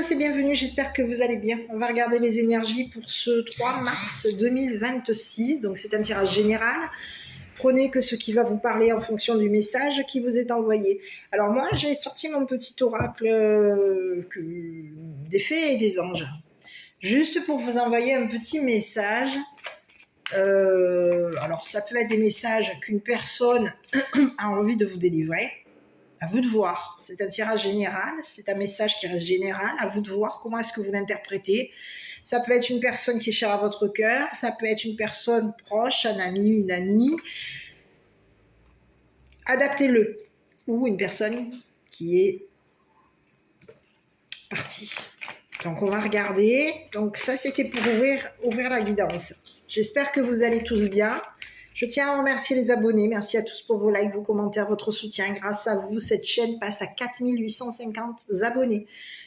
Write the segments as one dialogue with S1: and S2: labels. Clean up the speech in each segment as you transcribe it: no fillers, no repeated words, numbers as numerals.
S1: C'est bienvenue, j'espère que vous allez bien. On va regarder les énergies pour ce 3 mars 2026. Donc c'est un tirage général. Prenez que ce qui va vous parler en fonction du message qui vous est envoyé. Alors moi, j'ai sorti mon petit oracle des fées et des anges. Juste pour vous envoyer un petit message. Alors ça peut être des messages qu'une personne a envie de vous délivrer. À vous de voir, c'est un tirage général, c'est un message qui reste général, à vous de voir comment est-ce que vous l'interprétez. Ça peut être une personne qui est chère à votre cœur, ça peut être une personne proche, un ami, une amie. Adaptez-le. Ou une personne qui est partie. Donc on va regarder. Donc ça c'était pour ouvrir la guidance. J'espère que vous allez tous bien. Je tiens à remercier les abonnés. Merci à tous pour vos likes, vos commentaires, votre soutien. Grâce à vous, cette chaîne passe à 4850 abonnés.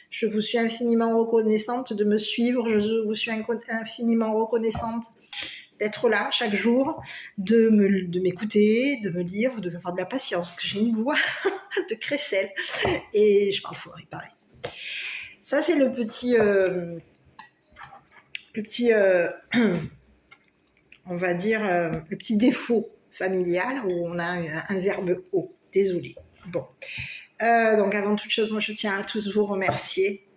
S1: Je vous suis infiniment reconnaissante de me suivre. Je vous suis infiniment reconnaissante d'être là chaque jour, de m'écouter, de me lire, de avoir de la patience, parce que j'ai une voix de crécelle. Et je parle fort, il paraît. Ça, c'est le petit... on va dire, le petit défaut familial où on a un verbe haut. Désolé. Bon. Donc, avant toute chose, moi, je tiens à tous vous remercier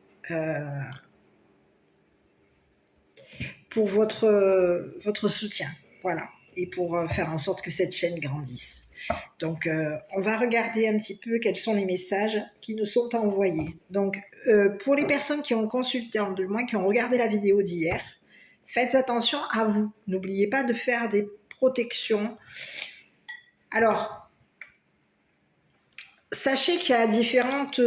S1: pour votre soutien. Voilà. Et pour faire en sorte que cette chaîne grandisse. Donc, on va regarder un petit peu quels sont les messages qui nous sont envoyés. Donc, pour les personnes qui ont consulté, du moins qui ont regardé la vidéo d'hier, faites attention à vous. N'oubliez pas de faire des protections. Alors, sachez qu'il y a différentes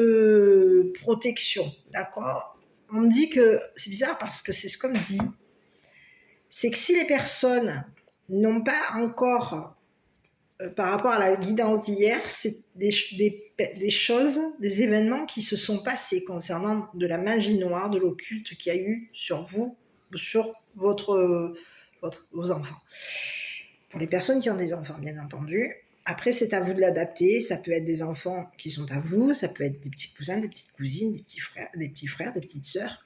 S1: protections, d'accord? On me dit que, c'est bizarre parce que c'est ce qu'on me dit, c'est que si les personnes n'ont pas encore, par rapport à la guidance d'hier, c'est des choses, des événements qui se sont passés concernant de la magie noire, de l'occulte qu'il y a eu sur vous, sur vos enfants. Pour les personnes qui ont des enfants, bien entendu. Après, c'est à vous de l'adapter. Ça peut être des enfants qui sont à vous, ça peut être des petits cousins, des petites cousines, des petits frères, des petites sœurs,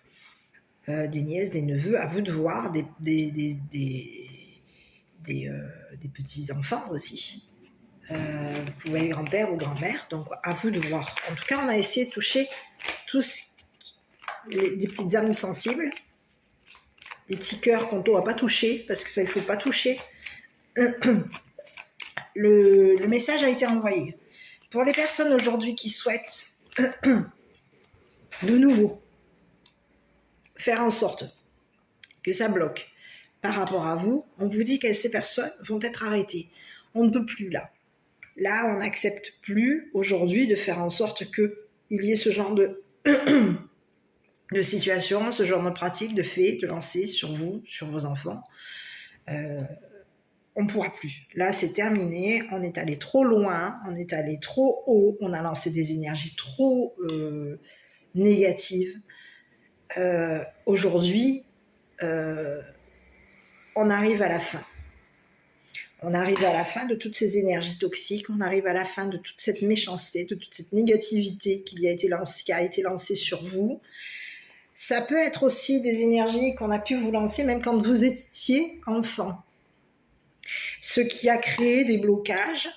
S1: des nièces, des neveux. À vous de voir, des petits-enfants aussi. Vous pouvez grand-père ou grand-mère, donc à vous de voir. En tout cas, on a essayé de toucher tous des petites âmes sensibles, des petits cœurs qu'on ne doit pas toucher, parce que ça, il ne faut pas toucher. Le message a été envoyé. Pour les personnes aujourd'hui qui souhaitent de nouveau faire en sorte que ça bloque par rapport à vous, on vous dit que ces personnes vont être arrêtées. On ne peut plus là. Là, on n'accepte plus aujourd'hui de faire en sorte qu'il y ait ce genre de situation, ce genre de pratique, de fait, de lancer sur vous, sur vos enfants. On ne pourra plus. Là, c'est terminé. On est allé trop loin, on est allé trop haut, on a lancé des énergies trop négatives. Aujourd'hui, on arrive à la fin. On arrive à la fin de toutes ces énergies toxiques, on arrive à la fin de toute cette méchanceté, de toute cette négativité qui a été lancée sur vous. Ça peut être aussi des énergies qu'on a pu vous lancer même quand vous étiez enfant. Ce qui a créé des blocages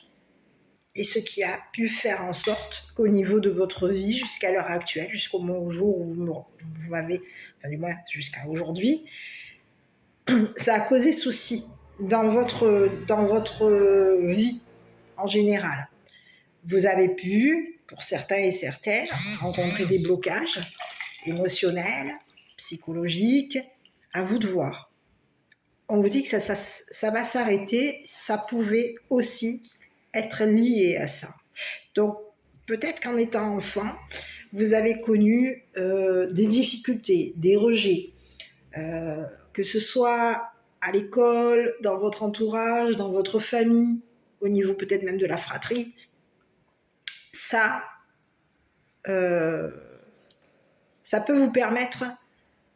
S1: et ce qui a pu faire en sorte qu'au niveau de votre vie jusqu'à l'heure actuelle, jusqu'au jour où vous m'avez, enfin du moins jusqu'à aujourd'hui, ça a causé souci dans votre vie en général. Vous avez pu, pour certains et certaines, rencontrer des blocages émotionnels, psychologiques, à vous de voir. On vous dit que ça va s'arrêter, ça pouvait aussi être lié à ça. Donc, peut-être qu'en étant enfant, vous avez connu des difficultés, des rejets, que ce soit à l'école, dans votre entourage, dans votre famille, au niveau peut-être même de la fratrie. Ça peut vous permettre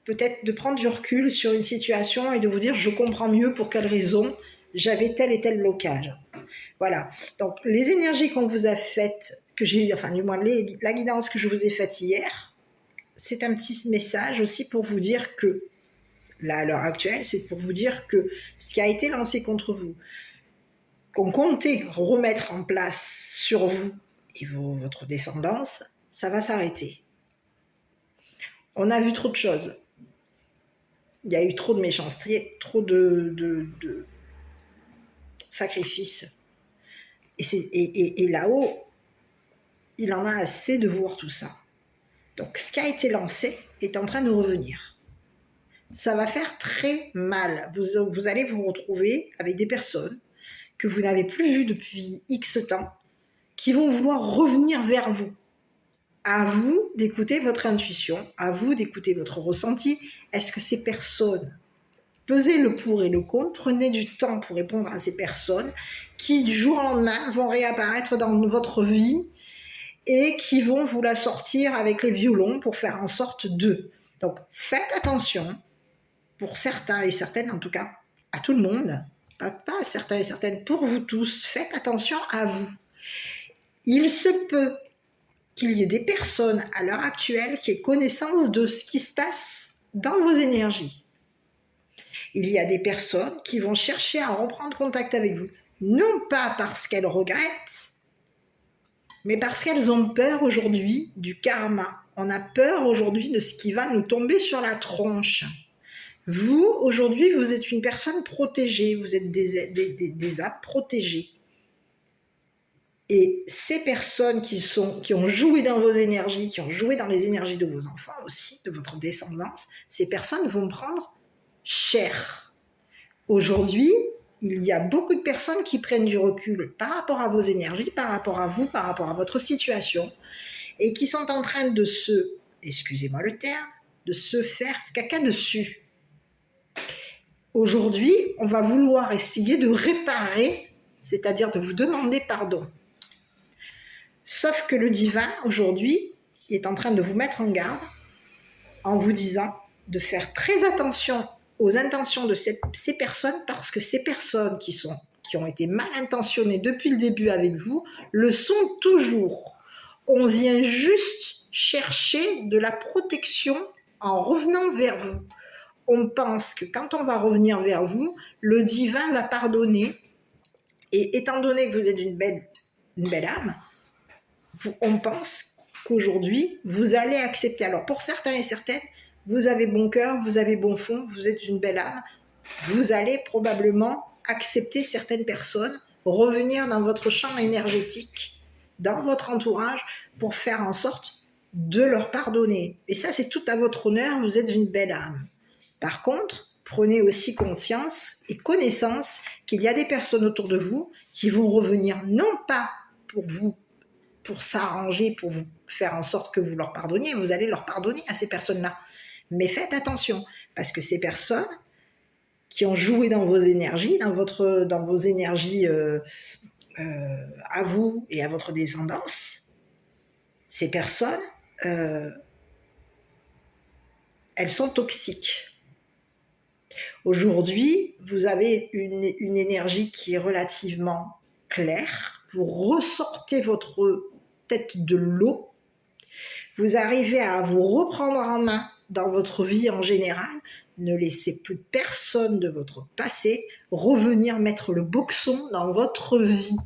S1: peut-être de prendre du recul sur une situation et de vous dire je comprends mieux pour quelle raison j'avais tel et tel blocage. Voilà. Donc les énergies qu'on vous a faites, du moins la guidance que je vous ai faite hier, c'est un petit message aussi pour vous dire que, là, à l'heure actuelle, c'est pour vous dire que ce qui a été lancé contre vous, qu'on comptait remettre en place sur vous et votre descendance, ça va s'arrêter. On a vu trop de choses. Il y a eu trop de méchanceté, trop de sacrifices. Et là-haut, il en a assez de voir tout ça. Donc, ce qui a été lancé est en train de revenir. Ça va faire très mal. Vous allez vous retrouver avec des personnes que vous n'avez plus vues depuis X temps, qui vont vouloir revenir vers vous. À vous d'écouter votre intuition, à vous d'écouter votre ressenti. Est-ce que ces personnes, pesez le pour et le contre, prenez du temps pour répondre à ces personnes qui, du jour au lendemain, vont réapparaître dans votre vie et qui vont vous la sortir avec les violons pour faire en sorte de. Donc, faites attention, pour certains et certaines en tout cas, à tout le monde, pas certains et certaines, pour vous tous, faites attention à vous. Il se peut qu'il y ait des personnes à l'heure actuelle qui aient connaissance de ce qui se passe dans vos énergies. Il y a des personnes qui vont chercher à reprendre contact avec vous, non pas parce qu'elles regrettent, mais parce qu'elles ont peur aujourd'hui du karma. On a peur aujourd'hui de ce qui va nous tomber sur la tronche. Vous, aujourd'hui, vous êtes une personne protégée, vous êtes des âmes protégées. Et ces personnes qui ont joué dans vos énergies, qui ont joué dans les énergies de vos enfants aussi, de votre descendance, ces personnes vont prendre cher. Aujourd'hui, il y a beaucoup de personnes qui prennent du recul par rapport à vos énergies, par rapport à vous, par rapport à votre situation, et qui sont en train de excusez-moi le terme, de se faire caca dessus. Aujourd'hui, on va vouloir essayer de réparer, c'est-à-dire de vous demander pardon. Sauf que le divin, aujourd'hui, est en train de vous mettre en garde en vous disant de faire très attention aux intentions de ces personnes, parce que ces personnes qui ont été mal intentionnées depuis le début avec vous, le sont toujours. On vient juste chercher de la protection en revenant vers vous. On pense que quand on va revenir vers vous, le divin va pardonner. Et étant donné que vous êtes une belle âme, on pense qu'aujourd'hui, vous allez accepter. Alors, pour certains et certaines, vous avez bon cœur, vous avez bon fond, vous êtes une belle âme, vous allez probablement accepter certaines personnes, revenir dans votre champ énergétique, dans votre entourage, pour faire en sorte de leur pardonner. Et ça, c'est tout à votre honneur, vous êtes une belle âme. Par contre, prenez aussi conscience et connaissance qu'il y a des personnes autour de vous qui vont revenir non pas pour vous, pour s'arranger, pour vous faire en sorte que vous leur pardonniez, vous allez leur pardonner à ces personnes-là. Mais faites attention, parce que ces personnes qui ont joué dans vos énergies, dans vos énergies à vous et à votre descendance, ces personnes, elles sont toxiques. Aujourd'hui, vous avez une énergie qui est relativement claire, vous ressortez votre tête de l'eau, vous arrivez à vous reprendre en main dans votre vie en général, ne laissez plus personne de votre passé revenir mettre le boxon dans votre vie.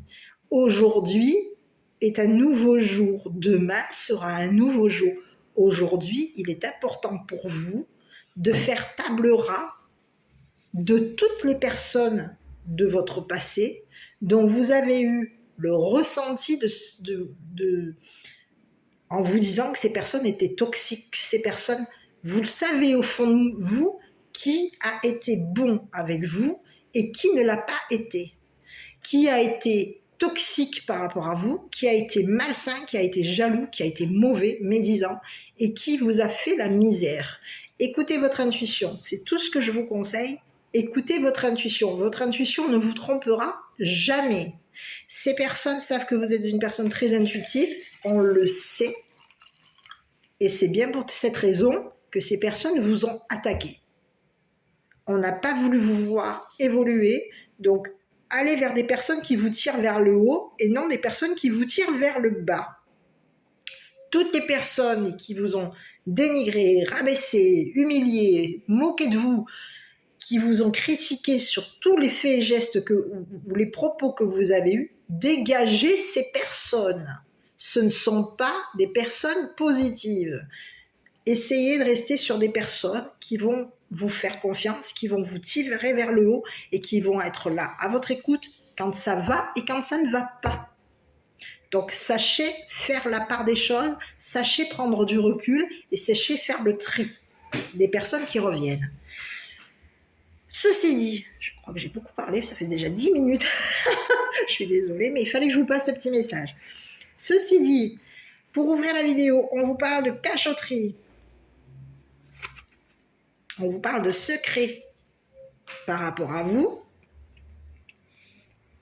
S1: Aujourd'hui est un nouveau jour, demain sera un nouveau jour. Aujourd'hui, il est important pour vous de faire table ras de toutes les personnes de votre passé dont vous avez eu le ressenti en vous disant que ces personnes étaient toxiques, ces personnes, vous le savez au fond de vous, qui a été bon avec vous et qui ne l'a pas été, qui a été toxique par rapport à vous, qui a été malsain, qui a été jaloux, qui a été mauvais, médisant et qui vous a fait la misère. Écoutez votre intuition, c'est tout ce que je vous conseille. Écoutez votre intuition ne vous trompera jamais. Ces personnes savent que vous êtes une personne très intuitive, on le sait, et c'est bien pour cette raison que ces personnes vous ont attaqué. On n'a pas voulu vous voir évoluer, donc allez vers des personnes qui vous tirent vers le haut et non des personnes qui vous tirent vers le bas. Toutes les personnes qui vous ont dénigré, rabaissé, humilié, moqué de vous, qui vous ont critiqué sur tous les faits et gestes ou les propos que vous avez eus, dégagez ces personnes. Ce ne sont pas des personnes positives. Essayez de rester sur des personnes qui vont vous faire confiance, qui vont vous tirer vers le haut et qui vont être là à votre écoute quand ça va et quand ça ne va pas. Donc sachez faire la part des choses, sachez prendre du recul et sachez faire le tri des personnes qui reviennent. Ceci dit, je crois que j'ai beaucoup parlé, ça fait déjà 10 minutes, je suis désolée, mais il fallait que je vous passe le petit message. Ceci dit, pour ouvrir la vidéo, on vous parle de cachotterie, on vous parle de secret par rapport à vous,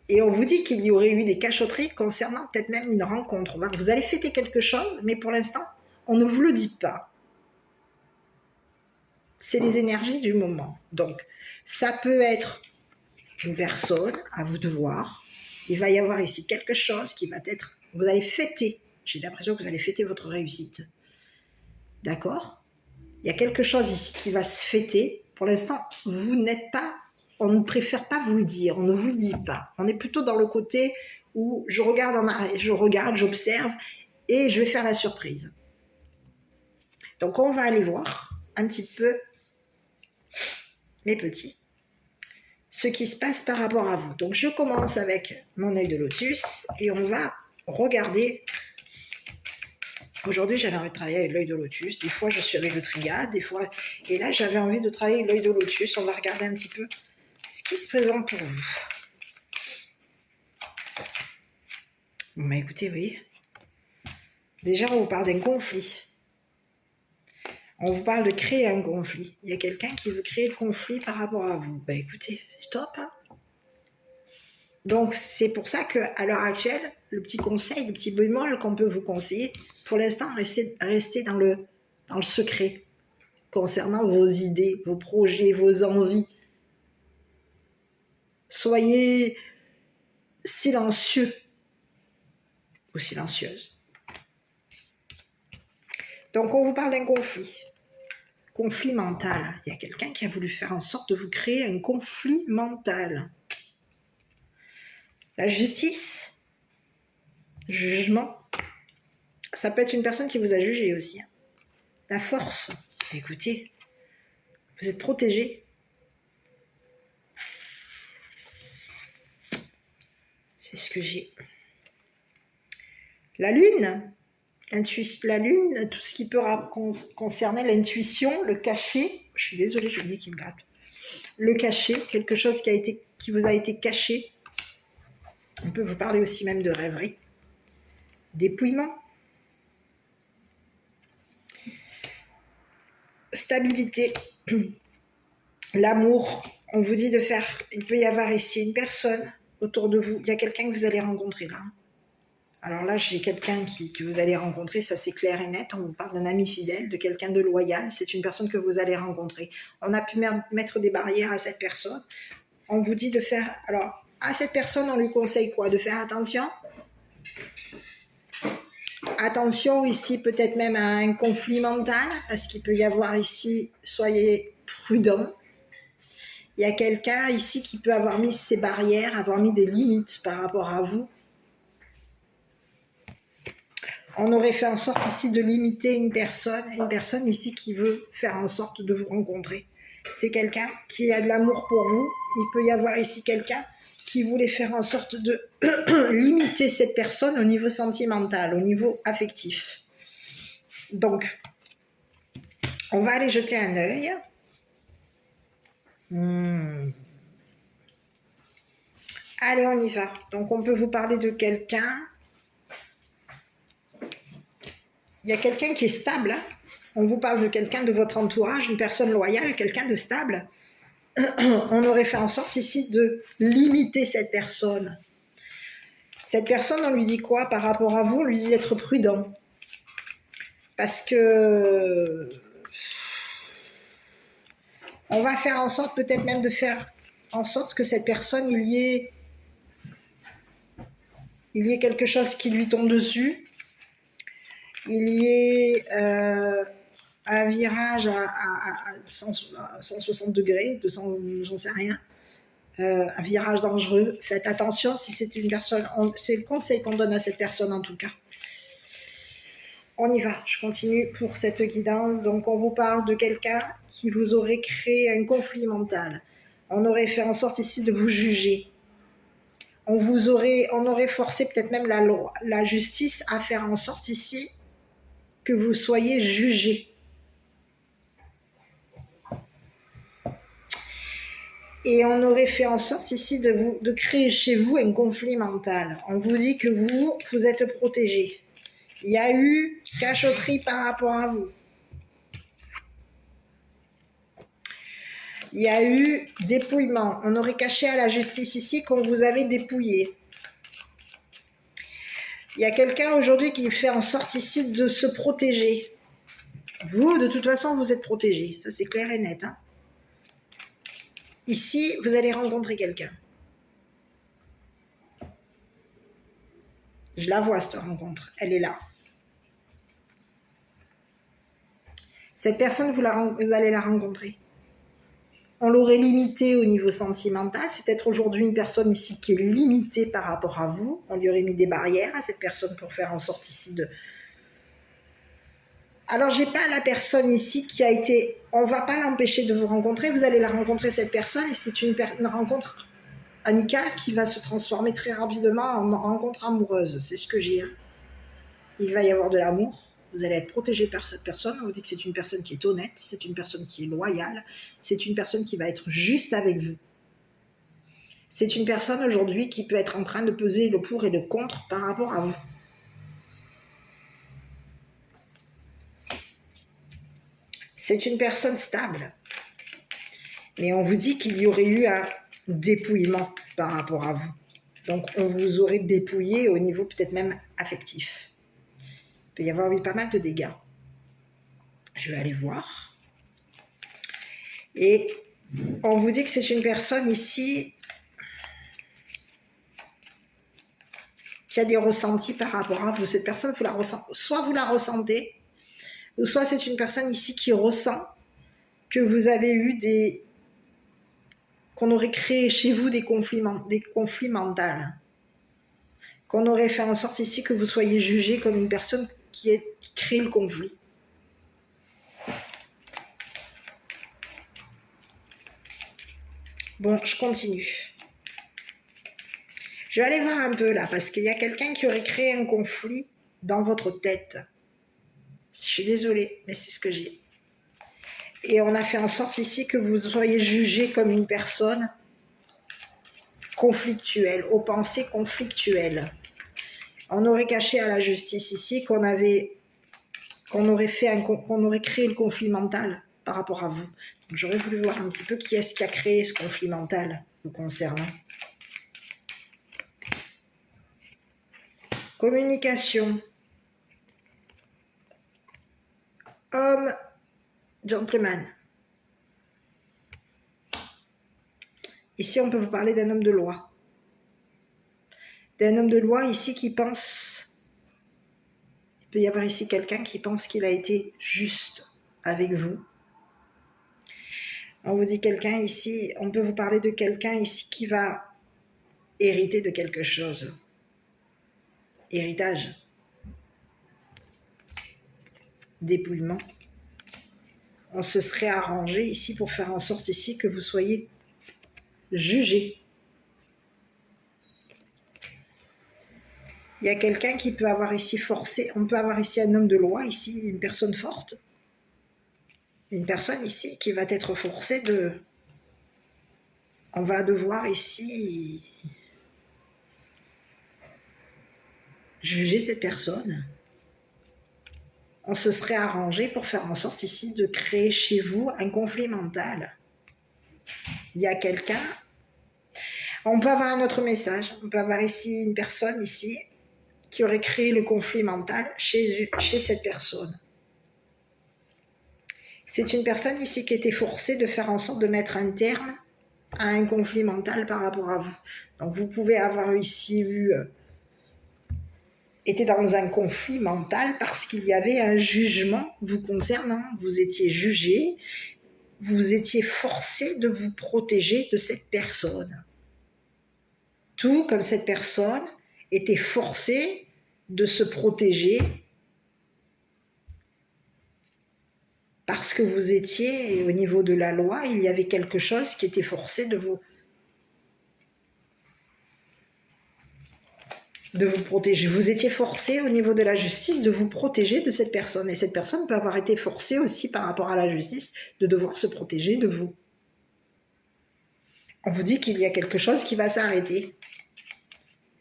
S1: et on vous dit qu'il y aurait eu des cachotteries concernant peut-être même une rencontre. Vous allez fêter quelque chose, mais pour l'instant, on ne vous le dit pas. C'est les énergies du moment. Donc, ça peut être une personne, à vous de voir. Il va y avoir ici quelque chose qui va être... Vous allez fêter. J'ai l'impression que vous allez fêter votre réussite. D'accord ? Il y a quelque chose ici qui va se fêter. Pour l'instant, vous n'êtes pas... On ne préfère pas vous le dire. On ne vous le dit pas. On est plutôt dans le côté où je regarde en arrière, j'observe et je vais faire la surprise. Donc, on va aller voir un petit peu, mes petits, ce qui se passe par rapport à vous. Donc, je commence avec mon œil de lotus et on va regarder. Aujourd'hui, j'avais envie de travailler avec l'œil de lotus. Des fois, je suis avec le triade, des fois... Et là, j'avais envie de travailler avec l'œil de lotus. On va regarder un petit peu ce qui se présente pour vous. Bon, bah écoutez, oui. Déjà, on vous parle d'un conflit. On vous parle de créer un conflit. Il y a quelqu'un qui veut créer le conflit par rapport à vous. Bah écoutez, c'est top, hein. Donc, c'est pour ça qu'à l'heure actuelle, le petit conseil, le petit bémol qu'on peut vous conseiller, pour l'instant, restez dans le secret concernant vos idées, vos projets, vos envies. Soyez silencieux ou silencieuse. Donc, on vous parle d'un conflit. Conflit mental. Il y a quelqu'un qui a voulu faire en sorte de vous créer un conflit mental. La justice, jugement, ça peut être une personne qui vous a jugé aussi. La force, écoutez, vous êtes protégé. C'est ce que j'ai. La lune, la lune, tout ce qui peut concerner l'intuition, le cachet. Je suis désolée, j'ai le nez qui me gratte. Le cachet, quelque chose qui vous a été caché. On peut vous parler aussi même de rêverie. Dépouillement. Stabilité. L'amour. On vous dit de faire... Il peut y avoir ici une personne autour de vous. Il y a quelqu'un que vous allez rencontrer là. Alors là, j'ai quelqu'un que vous allez rencontrer, ça c'est clair et net. On vous parle d'un ami fidèle, de quelqu'un de loyal. C'est une personne que vous allez rencontrer. On a pu mettre des barrières à cette personne. On vous dit de faire... Alors, à cette personne, on lui conseille quoi? De faire attention. Attention ici, peut-être même à un conflit mental, parce qu'il peut y avoir ici, soyez prudents. Il y a quelqu'un ici qui peut avoir mis ses barrières, avoir mis des limites par rapport à vous. On aurait fait en sorte ici de limiter une personne ici qui veut faire en sorte de vous rencontrer. C'est quelqu'un qui a de l'amour pour vous. Il peut y avoir ici quelqu'un qui voulait faire en sorte de limiter cette personne au niveau sentimental, au niveau affectif. Donc, on va aller jeter un œil. Allez, on y va. Donc, on peut vous parler de quelqu'un. Il y a quelqu'un qui est stable. Hein. On vous parle de quelqu'un de votre entourage, une personne loyale, quelqu'un de stable. On aurait fait en sorte ici de limiter cette personne. Cette personne, on lui dit quoi par rapport à vous? On lui dit d'être prudent. Parce que on va faire en sorte, peut-être même de faire en sorte que cette personne, il y ait quelque chose qui lui tombe dessus. Il y ait un virage à 160 degrés, 200, j'en sais rien, un virage dangereux. Faites attention si c'est une personne, c'est le conseil qu'on donne à cette personne en tout cas. On y va, je continue pour cette guidance. Donc on vous parle de quelqu'un qui vous aurait créé un conflit mental. On aurait fait en sorte ici de vous juger. On aurait forcé peut-être même la justice à faire en sorte ici que vous soyez jugé. Et on aurait fait en sorte ici de créer chez vous un conflit mental. On vous dit que vous êtes protégé. Il y a eu cachotterie par rapport à vous. Il y a eu dépouillement. On aurait caché à la justice ici qu'on vous avait dépouillé. Il y a quelqu'un aujourd'hui qui fait en sorte ici de se protéger. Vous, de toute façon, vous êtes protégé. Ça, c'est clair et net. Hein. Ici, vous allez rencontrer quelqu'un. Je la vois, cette rencontre. Elle est là. Cette personne, vous allez la rencontrer. On l'aurait limitée au niveau sentimental. C'est peut-être aujourd'hui une personne ici qui est limitée par rapport à vous. On lui aurait mis des barrières à cette personne pour faire en sorte ici de... Alors, j'ai pas la personne ici qui a été... On va pas l'empêcher de vous rencontrer. Vous allez la rencontrer, cette personne, et c'est une rencontre amicale qui va se transformer très rapidement en rencontre amoureuse. C'est ce que j'ai. Hein. Il va y avoir de l'amour. Vous allez être protégé par cette personne. On vous dit que c'est une personne qui est honnête, c'est une personne qui est loyale, c'est une personne qui va être juste avec vous. C'est une personne aujourd'hui qui peut être en train de peser le pour et le contre par rapport à vous. C'est une personne stable. Mais on vous dit qu'il y aurait eu un dépouillement par rapport à vous. Donc on vous aurait dépouillé au niveau peut-être même affectif. Il peut y avoir eu pas mal de dégâts. Je vais aller voir. Et on vous dit que c'est une personne ici qui a des ressentis par rapport à vous. Cette personne, vous la ressentez. Soit vous la ressentez, ou soit c'est une personne ici qui ressent que vous avez eu qu'on aurait créé chez vous des conflits mentaux. Qu'on aurait fait en sorte ici que vous soyez jugé comme une personne qui crée le conflit. Bon, je continue. Je vais aller voir un peu là, parce qu'il y a quelqu'un qui aurait créé un conflit dans votre tête. Je suis désolée, mais c'est ce que j'ai. Et on a fait en sorte ici que vous soyez jugé comme une personne conflictuelle, aux pensées conflictuelles. On aurait caché à la justice ici qu'on aurait créé le conflit mental par rapport à vous. Donc, j'aurais voulu voir un petit peu qui est-ce qui a créé ce conflit mental vous concernant. Communication. Homme, gentleman. Ici, on peut vous parler d'un homme de loi. D'un homme de loi ici qui pense... Il peut y avoir ici quelqu'un qui pense qu'il a été juste avec vous. On vous dit quelqu'un ici, on peut vous parler de quelqu'un ici qui va hériter de quelque chose. Héritage. Dépouillement. On se serait arrangé ici pour faire en sorte ici que vous soyez jugé. Il y a quelqu'un qui peut avoir ici forcé, on peut avoir ici un homme de loi, ici une personne forte. Une personne ici qui va être forcée de... On va devoir ici juger cette personne. On se serait arrangé pour faire en sorte ici de créer chez vous un conflit mental. Il y a quelqu'un... On peut avoir un autre message. On peut avoir ici une personne ici qui aurait créé le conflit mental chez cette personne. C'est une personne ici qui était forcée de faire en sorte de mettre un terme à un conflit mental par rapport à vous. Donc vous pouvez avoir ici eu était dans un conflit mental parce qu'il y avait un jugement vous concernant. Vous étiez jugé, vous étiez forcé de vous protéger de cette personne. Tout comme cette personne était forcée de se protéger parce que vous étiez, au niveau de la loi, il y avait quelque chose qui était forcé de vous protéger. Vous étiez forcé au niveau de la justice de vous protéger de cette personne. Et cette personne peut avoir été forcée aussi par rapport à la justice de devoir se protéger de vous. On vous dit qu'il y a quelque chose qui va s'arrêter.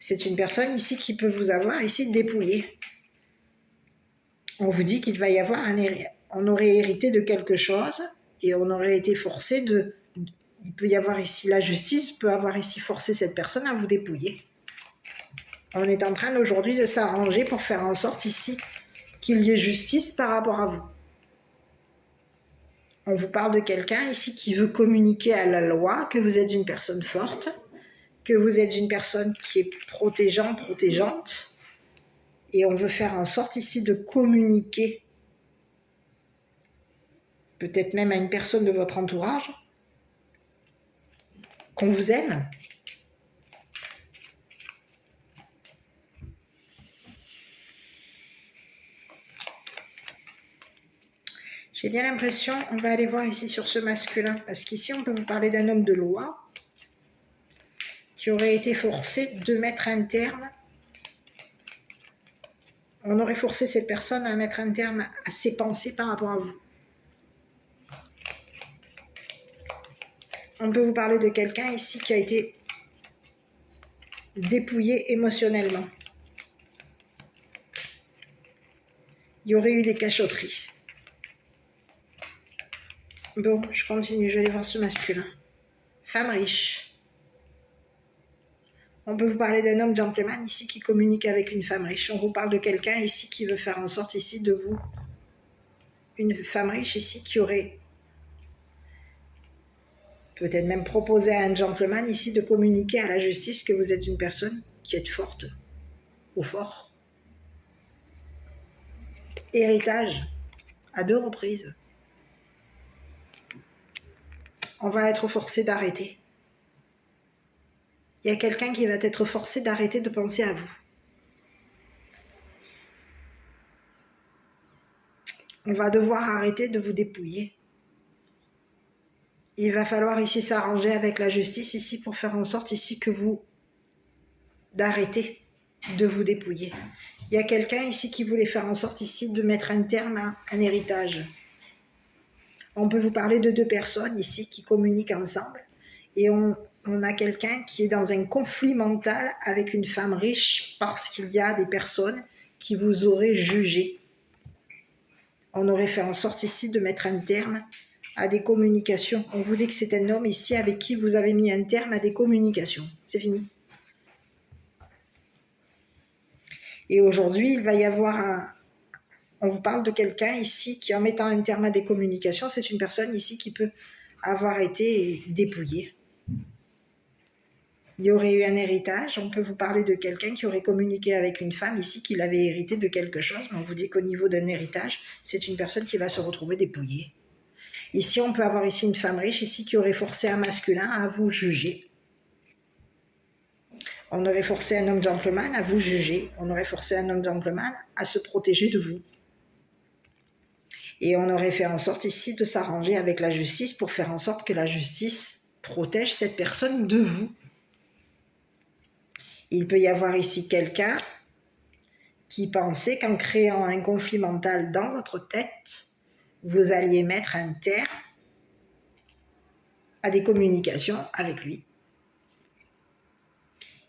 S1: C'est une personne ici qui peut vous avoir ici dépouillé. On vous dit qu'il va y avoir on aurait hérité de quelque chose et on aurait été forcé de... Il peut y avoir ici, la justice peut avoir ici forcé cette personne à vous dépouiller. On est en train aujourd'hui de s'arranger pour faire en sorte ici qu'il y ait justice par rapport à vous. On vous parle de quelqu'un ici qui veut communiquer à la loi que vous êtes une personne forte, que vous êtes une personne qui est protégeante, et on veut faire en sorte ici de communiquer, peut-être même à une personne de votre entourage, qu'on vous aime. J'ai bien l'impression, on va aller voir ici sur ce masculin, parce qu'ici on peut vous parler d'un homme de loi qui aurait été forcé de mettre un terme. On aurait forcé cette personne à mettre un terme à ses pensées par rapport à vous. On peut vous parler de quelqu'un ici qui a été dépouillé émotionnellement. Il y aurait eu des cachotteries. Bon, je continue, je vais aller voir ce masculin. Femme riche. On peut vous parler d'un homme gentleman ici qui communique avec une femme riche. On vous parle de quelqu'un ici qui veut faire en sorte ici de vous. Une femme riche ici qui aurait peut-être même proposé à un gentleman ici de communiquer à la justice que vous êtes une personne qui est forte ou fort. Héritage à 2 reprises. On va être forcé d'arrêter. Il y a quelqu'un qui va être forcé d'arrêter de penser à vous. On va devoir arrêter de vous dépouiller. Il va falloir ici s'arranger avec la justice ici pour faire en sorte ici que vous d'arrêter de vous dépouiller. Il y a quelqu'un ici qui voulait faire en sorte ici de mettre un terme à un héritage. On peut vous parler de 2 personnes ici qui communiquent ensemble et on a quelqu'un qui est dans un conflit mental avec une femme riche parce qu'il y a des personnes qui vous auraient jugé. On aurait fait en sorte ici de mettre un terme à des communications. On vous dit que c'est un homme ici avec qui vous avez mis un terme à des communications. C'est fini. Et aujourd'hui, il va y avoir on vous parle de quelqu'un ici qui, en mettant un terme à des communications, c'est une personne ici qui peut avoir été dépouillée. Il y aurait eu un héritage. On peut vous parler de quelqu'un qui aurait communiqué avec une femme ici, qui l'avait hérité de quelque chose. Mais on vous dit qu'au niveau d'un héritage, c'est une personne qui va se retrouver dépouillée. Ici, on peut avoir ici une femme riche ici qui aurait forcé un masculin à vous juger. On aurait forcé un homme gentleman à vous juger. On aurait forcé un homme gentleman à se protéger de vous. Et on aurait fait en sorte ici de s'arranger avec la justice pour faire en sorte que la justice protège cette personne de vous. Il peut y avoir ici quelqu'un qui pensait qu'en créant un conflit mental dans votre tête, vous alliez mettre un terme à des communications avec lui.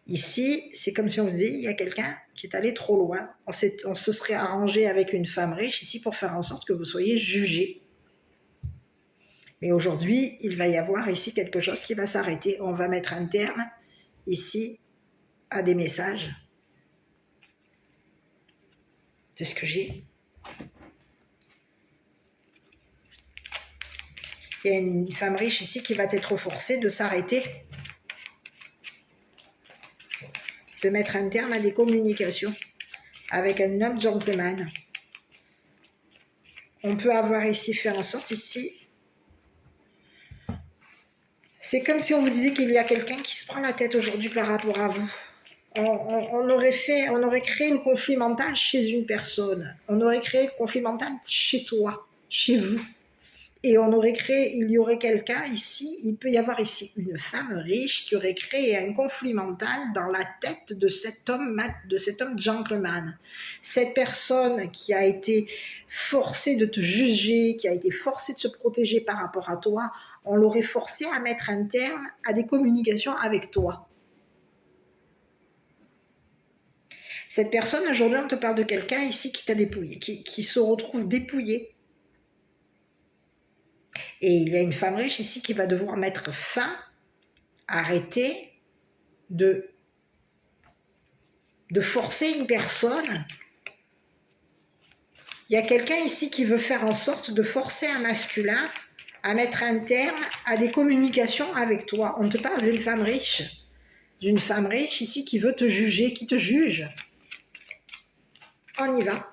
S1: Ici, c'est comme si on se dit, il y a quelqu'un qui est allé trop loin. On se serait arrangé avec une femme riche ici pour faire en sorte que vous soyez jugé. Mais aujourd'hui, il va y avoir ici quelque chose qui va s'arrêter. On va mettre un terme ici à des messages. C'est ce que j'ai. Il y a une femme riche ici qui va être forcée de s'arrêter, de mettre un terme à des communications. avec un homme gentleman. On peut avoir ici, faire en sorte ici, c'est comme si on vous disait qu'il y a quelqu'un qui se prend la tête aujourd'hui par rapport à vous. On aurait créé un conflit mental chez une personne. On aurait créé un conflit mental chez toi, chez vous. Et il y aurait quelqu'un ici, il peut y avoir ici une femme riche qui aurait créé un conflit mental dans la tête de cet homme gentleman. Cette personne qui a été forcée de te juger, qui a été forcée de se protéger par rapport à toi, on l'aurait forcé à mettre un terme à des communications avec toi. Cette personne, aujourd'hui, on te parle de quelqu'un ici qui t'a dépouillé, qui se retrouve dépouillé. Et il y a une femme riche ici qui va devoir mettre fin, arrêter de forcer une personne. Il y a quelqu'un ici qui veut faire en sorte de forcer un masculin à mettre un terme à des communications avec toi. On te parle d'une femme riche ici qui veut te juger, qui te juge. On y va.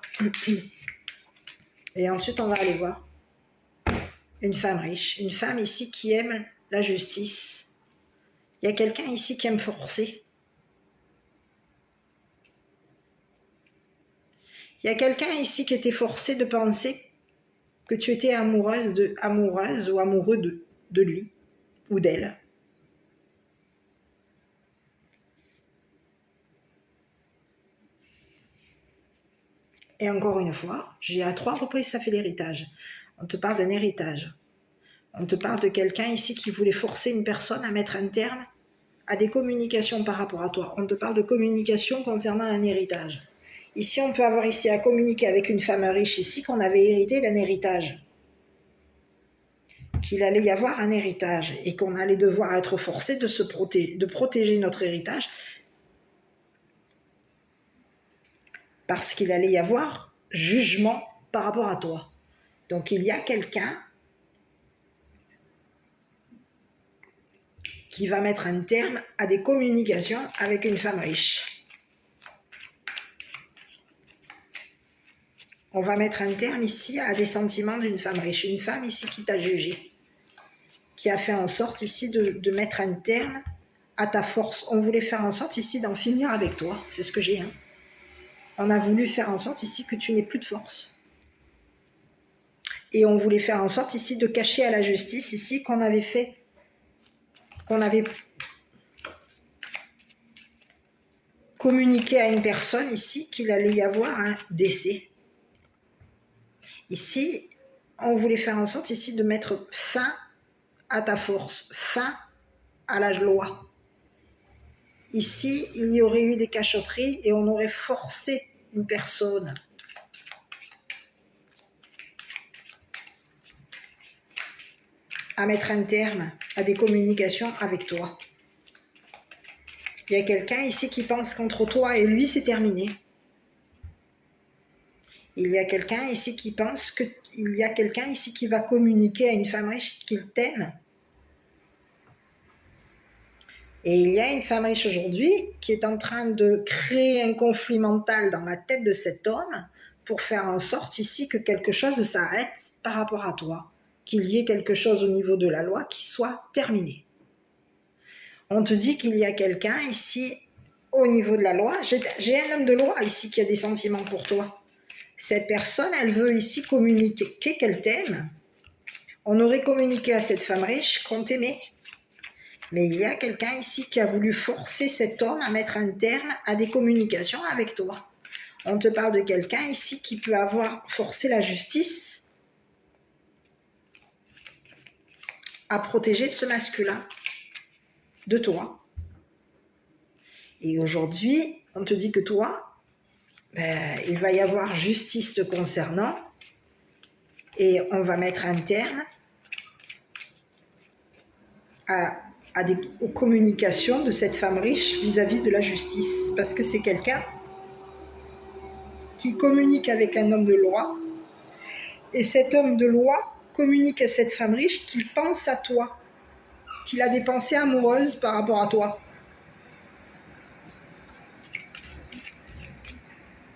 S1: Et ensuite, on va aller voir. Une femme riche, une femme ici qui aime la justice. Il y a quelqu'un ici qui aime forcer. Il y a quelqu'un ici qui était forcé de penser que tu étais amoureuse ou amoureux de lui ou d'elle. Et encore une fois, j'ai à 3 reprises ça fait l'héritage. On te parle d'un héritage. On te parle de quelqu'un ici qui voulait forcer une personne à mettre un terme à des communications par rapport à toi. On te parle de communication concernant un héritage. Ici, on peut avoir ici à communiquer avec une femme riche ici qu'on avait hérité d'un héritage. Qu'il allait y avoir un héritage et qu'on allait devoir être forcé de protéger notre héritage parce qu'il allait y avoir jugement par rapport à toi. Donc il y a quelqu'un qui va mettre un terme à des communications avec une femme riche. On va mettre un terme ici à des sentiments d'une femme riche. Une femme ici qui t'a jugé, qui a fait en sorte ici de mettre un terme à ta force. On voulait faire en sorte ici d'en finir avec toi. C'est ce que j'ai. On a voulu faire en sorte ici que tu n'aies plus de force. Et on voulait faire en sorte ici de cacher à la justice ici qu'on avait communiqué à une personne ici qu'il allait y avoir un décès. Ici, on voulait faire en sorte ici de mettre fin à ta force, fin à la loi. Ici, il y aurait eu des cachotteries et on aurait forcé une personne à mettre un terme à des communications avec toi. Il y a quelqu'un ici qui pense qu'entre toi et lui, c'est terminé. Il y a quelqu'un ici qui pense qu'il y a quelqu'un ici qui va communiquer à une femme riche qu'il t'aime. Et il y a une femme riche aujourd'hui qui est en train de créer un conflit mental dans la tête de cet homme pour faire en sorte ici que quelque chose s'arrête par rapport à toi, qu'il y ait quelque chose au niveau de la loi qui soit terminé. On te dit qu'il y a quelqu'un ici au niveau de la loi. J'ai un homme de loi ici qui a des sentiments pour toi. Cette personne, elle veut ici communiquer qu'elle t'aime. On aurait communiqué à cette femme riche qu'on t'aimait. Mais il y a quelqu'un ici qui a voulu forcer cet homme à mettre un terme à des communications avec toi. On te parle de quelqu'un ici qui peut avoir forcé la justice à protéger ce masculin de toi. Et aujourd'hui, on te dit que toi, il va y avoir justice te concernant et on va mettre un terme aux communications de cette femme riche vis-à-vis de la justice, parce que c'est quelqu'un qui communique avec un homme de loi, et cet homme de loi communique à cette femme riche qu'il pense à toi, qu'il a des pensées amoureuses par rapport à toi.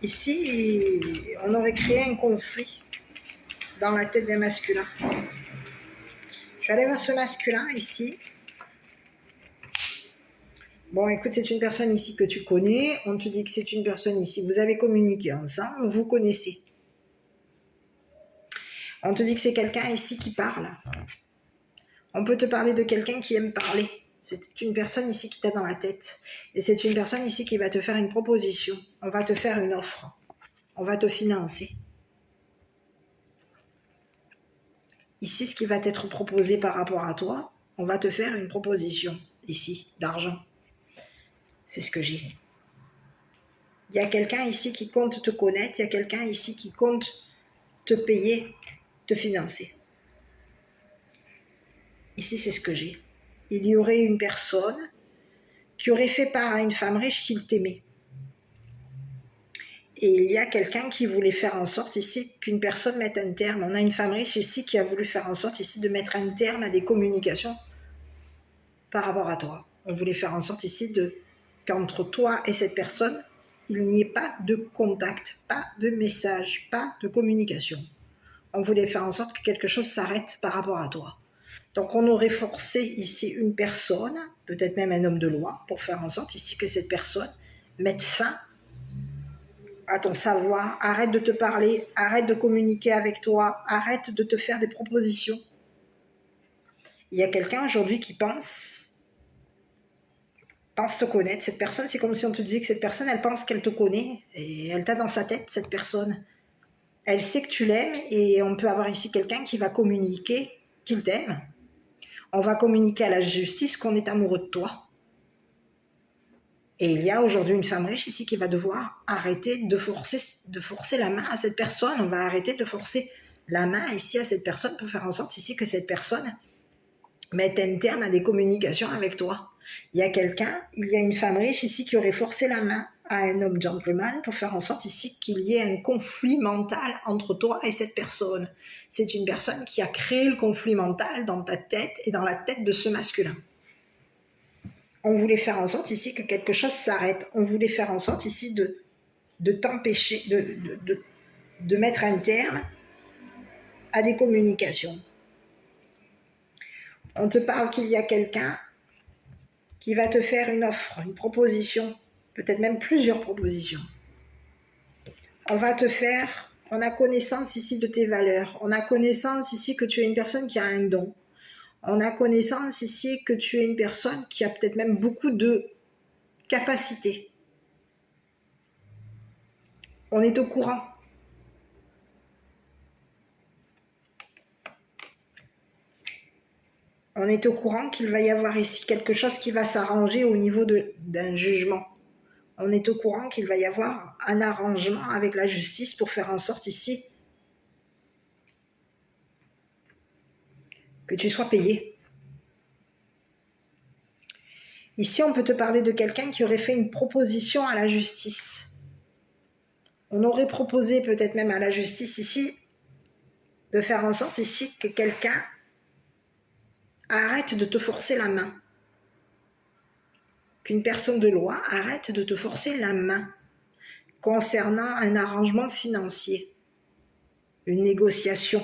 S1: Ici, on aurait créé un conflit dans la tête d'un masculin. Je vais aller voir ce masculin ici. Bon, écoute, c'est une personne ici que tu connais. On te dit que c'est une personne ici. Vous avez communiqué ensemble, vous connaissez. On te dit que c'est quelqu'un ici qui parle. On peut te parler de quelqu'un qui aime parler. C'est une personne ici qui t'a dans la tête. Et c'est une personne ici qui va te faire une proposition. On va te faire une offre. On va te financer. Ici, ce qui va t'être proposé par rapport à toi, on va te faire une proposition, ici, d'argent. C'est ce que j'ai. Il y a quelqu'un ici qui compte te connaître, il y a quelqu'un ici qui compte te payer, te financer. Ici, c'est ce que j'ai. Il y aurait une personne qui aurait fait part à une femme riche qu'il t'aimait. Et il y a quelqu'un qui voulait faire en sorte ici qu'une personne mette un terme. On a une femme riche ici qui a voulu faire en sorte ici de mettre un terme à des communications par rapport à toi. On voulait faire en sorte ici qu'entre toi et cette personne, il n'y ait pas de contact, pas de message, pas de communication. On voulait faire en sorte que quelque chose s'arrête par rapport à toi. Donc on aurait forcé ici une personne, peut-être même un homme de loi, pour faire en sorte ici que cette personne mette fin à ton savoir, arrête de te parler, arrête de communiquer avec toi, arrête de te faire des propositions. Il y a quelqu'un aujourd'hui qui pense te connaître. Cette personne, c'est comme si on te disait que cette personne, elle pense qu'elle te connaît et elle t'a dans sa tête, cette personne. Elle sait que tu l'aimes et on peut avoir ici quelqu'un qui va communiquer qu'il t'aime. On va communiquer à la justice qu'on est amoureux de toi. Et il y a aujourd'hui une femme riche ici qui va devoir arrêter de forcer la main à cette personne. On va arrêter de forcer la main ici à cette personne pour faire en sorte ici que cette personne mette un terme à des communications avec toi. Il y a une femme riche ici qui aurait forcé la main à un homme gentleman pour faire en sorte ici qu'il y ait un conflit mental entre toi et cette personne. C'est une personne qui a créé le conflit mental dans ta tête et dans la tête de ce masculin. On voulait faire en sorte ici que quelque chose s'arrête. On voulait faire en sorte ici de t'empêcher, de mettre un terme à des communications. On te parle qu'il y a quelqu'un qui va te faire une offre, une proposition, peut-être même plusieurs propositions. On a connaissance ici de tes valeurs, on a connaissance ici que tu es une personne qui a un don, on a connaissance ici que tu es une personne qui a peut-être même beaucoup de capacités. On est au courant. On est au courant qu'il va y avoir ici quelque chose qui va s'arranger au niveau d'un jugement. On est au courant qu'il va y avoir un arrangement avec la justice pour faire en sorte ici que tu sois payé. Ici, on peut te parler de quelqu'un qui aurait fait une proposition à la justice. On aurait proposé peut-être même à la justice ici de faire en sorte ici que quelqu'un arrête de te forcer la main. Qu'une personne de loi arrête de te forcer la main concernant un arrangement financier, une négociation.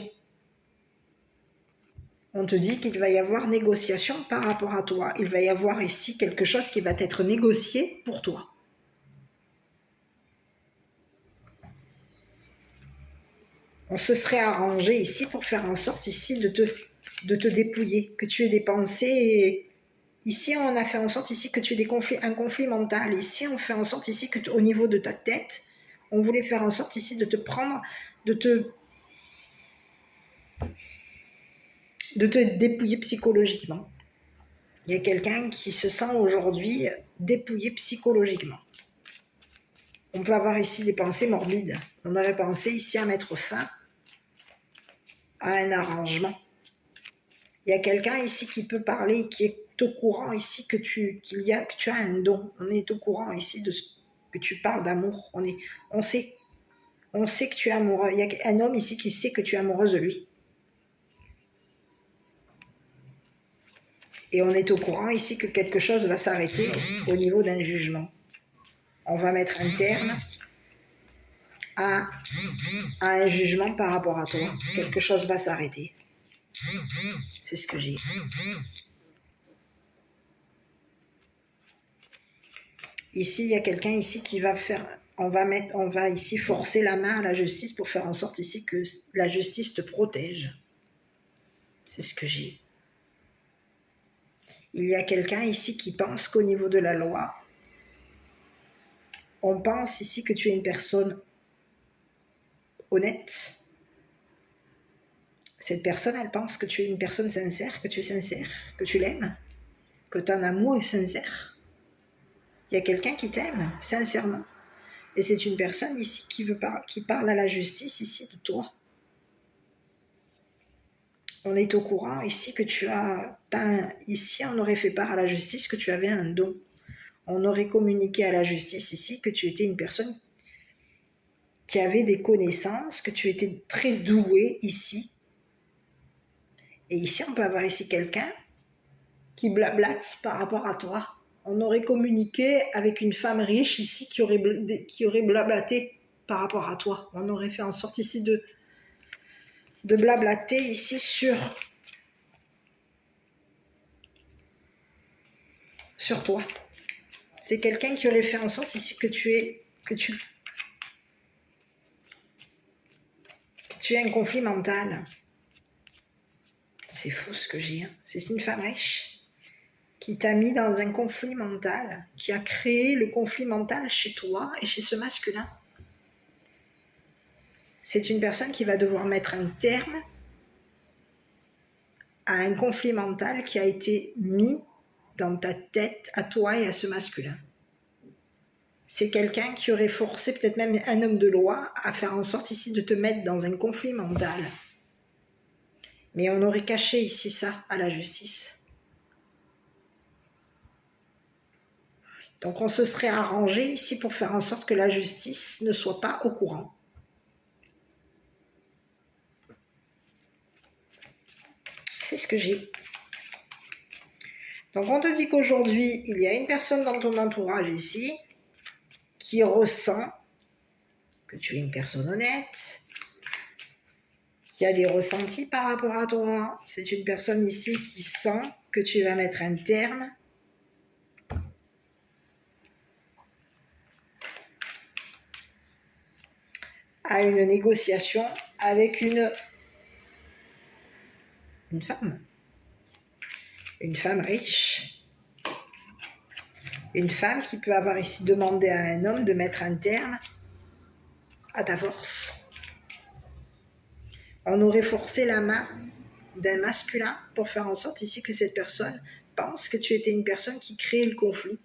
S1: On te dit qu'il va y avoir négociation par rapport à toi. Il va y avoir ici quelque chose qui va être négocié pour toi. On se serait arrangé ici pour faire en sorte ici de te dépouiller, que tu aies des pensées. Ici, on a fait en sorte ici que tu aies un conflit mental. Ici, on fait en sorte ici que au niveau de ta tête, on voulait faire en sorte ici de te prendre, de te dépouiller psychologiquement. Il y a quelqu'un qui se sent aujourd'hui dépouillé psychologiquement. On peut avoir ici des pensées morbides. On aurait pensé ici à mettre fin à un arrangement. Il y a quelqu'un ici qui peut parler, qui est au courant ici que tu as un don. On est au courant ici que tu parles d'amour. On sait que tu es amoureux. Il y a un homme ici qui sait que tu es amoureuse de lui. Et on est au courant ici que quelque chose va s'arrêter au niveau d'un jugement. On va mettre un terme à un jugement par rapport à toi. Quelque chose va s'arrêter. C'est ce que j'ai. Ici, il y a quelqu'un ici qui va faire... On va ici forcer la main à la justice pour faire en sorte ici que la justice te protège. C'est ce que j'ai. Il y a quelqu'un ici qui pense qu'au niveau de la loi, on pense ici que tu es une personne honnête. Cette personne, elle pense que tu es une personne sincère, que tu es sincère, que tu l'aimes, que ton amour est sincère. Il y a quelqu'un qui t'aime, sincèrement. Et c'est une personne ici qui parle à la justice ici de toi. On est au courant ici que ici on aurait fait part à la justice que tu avais un don. On aurait communiqué à la justice ici que tu étais une personne qui avait des connaissances, que tu étais très doué ici. Et ici on peut avoir ici quelqu'un qui blablate par rapport à toi. On aurait communiqué avec une femme riche ici qui aurait blablaté par rapport à toi. On aurait fait en sorte ici de blablater ici sur toi. C'est quelqu'un qui aurait fait en sorte ici que tu aies un conflit mental. C'est fou ce que j'ai. Hein. C'est une femme riche qui t'a mis dans un conflit mental, qui a créé le conflit mental chez toi et chez ce masculin. C'est une personne qui va devoir mettre un terme à un conflit mental qui a été mis dans ta tête à toi et à ce masculin. C'est quelqu'un qui aurait forcé, peut-être même un homme de loi, à faire en sorte ici de te mettre dans un conflit mental. Mais on aurait caché ici ça à la justice. Donc on se serait arrangé ici pour faire en sorte que la justice ne soit pas au courant. C'est ce que j'ai. Donc on te dit qu'aujourd'hui, il y a une personne dans ton entourage ici qui ressent que tu es une personne honnête, qui a des ressentis par rapport à toi. C'est une personne ici qui sent que tu vas mettre un terme à une négociation avec une femme. Une femme riche. Une femme qui peut avoir ici demandé à un homme de mettre un terme à ta force. On aurait forcé la main d'un masculin pour faire en sorte ici que cette personne pense que tu étais une personne qui crée le conflit.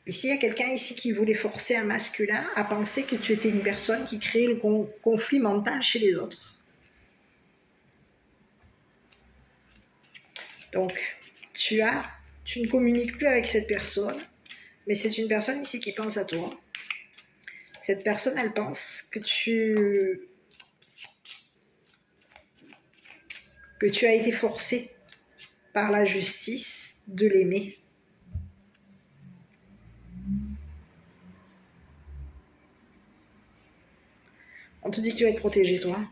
S1: Ici, il y a quelqu'un ici qui voulait forcer un masculin à penser que tu étais une personne qui créait le conflit mental chez les autres. Donc, tu ne communiques plus avec cette personne, mais c'est une personne ici qui pense à toi. Cette personne, elle pense que tu as été forcé par la justice de l'aimer. On te dit que tu vas être protégé, toi.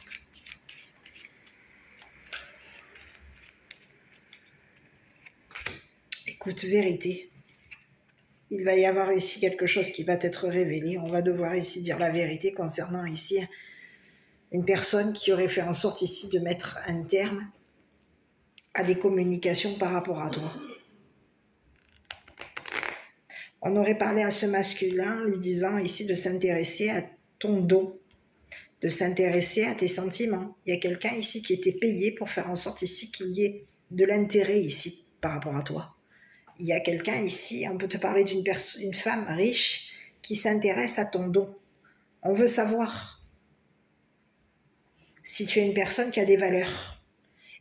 S1: Écoute, vérité. Il va y avoir ici quelque chose qui va être révélé. On va devoir ici dire la vérité concernant ici une personne qui aurait fait en sorte ici de mettre un terme à des communications par rapport à toi. On aurait parlé à ce masculin lui disant ici de s'intéresser à ton don, de s'intéresser à tes sentiments. Il y a quelqu'un ici qui était payé pour faire en sorte ici qu'il y ait de l'intérêt ici par rapport à toi. Il y a quelqu'un ici, on peut te parler d'une femme riche qui s'intéresse à ton don. On veut savoir si tu es une personne qui a des valeurs.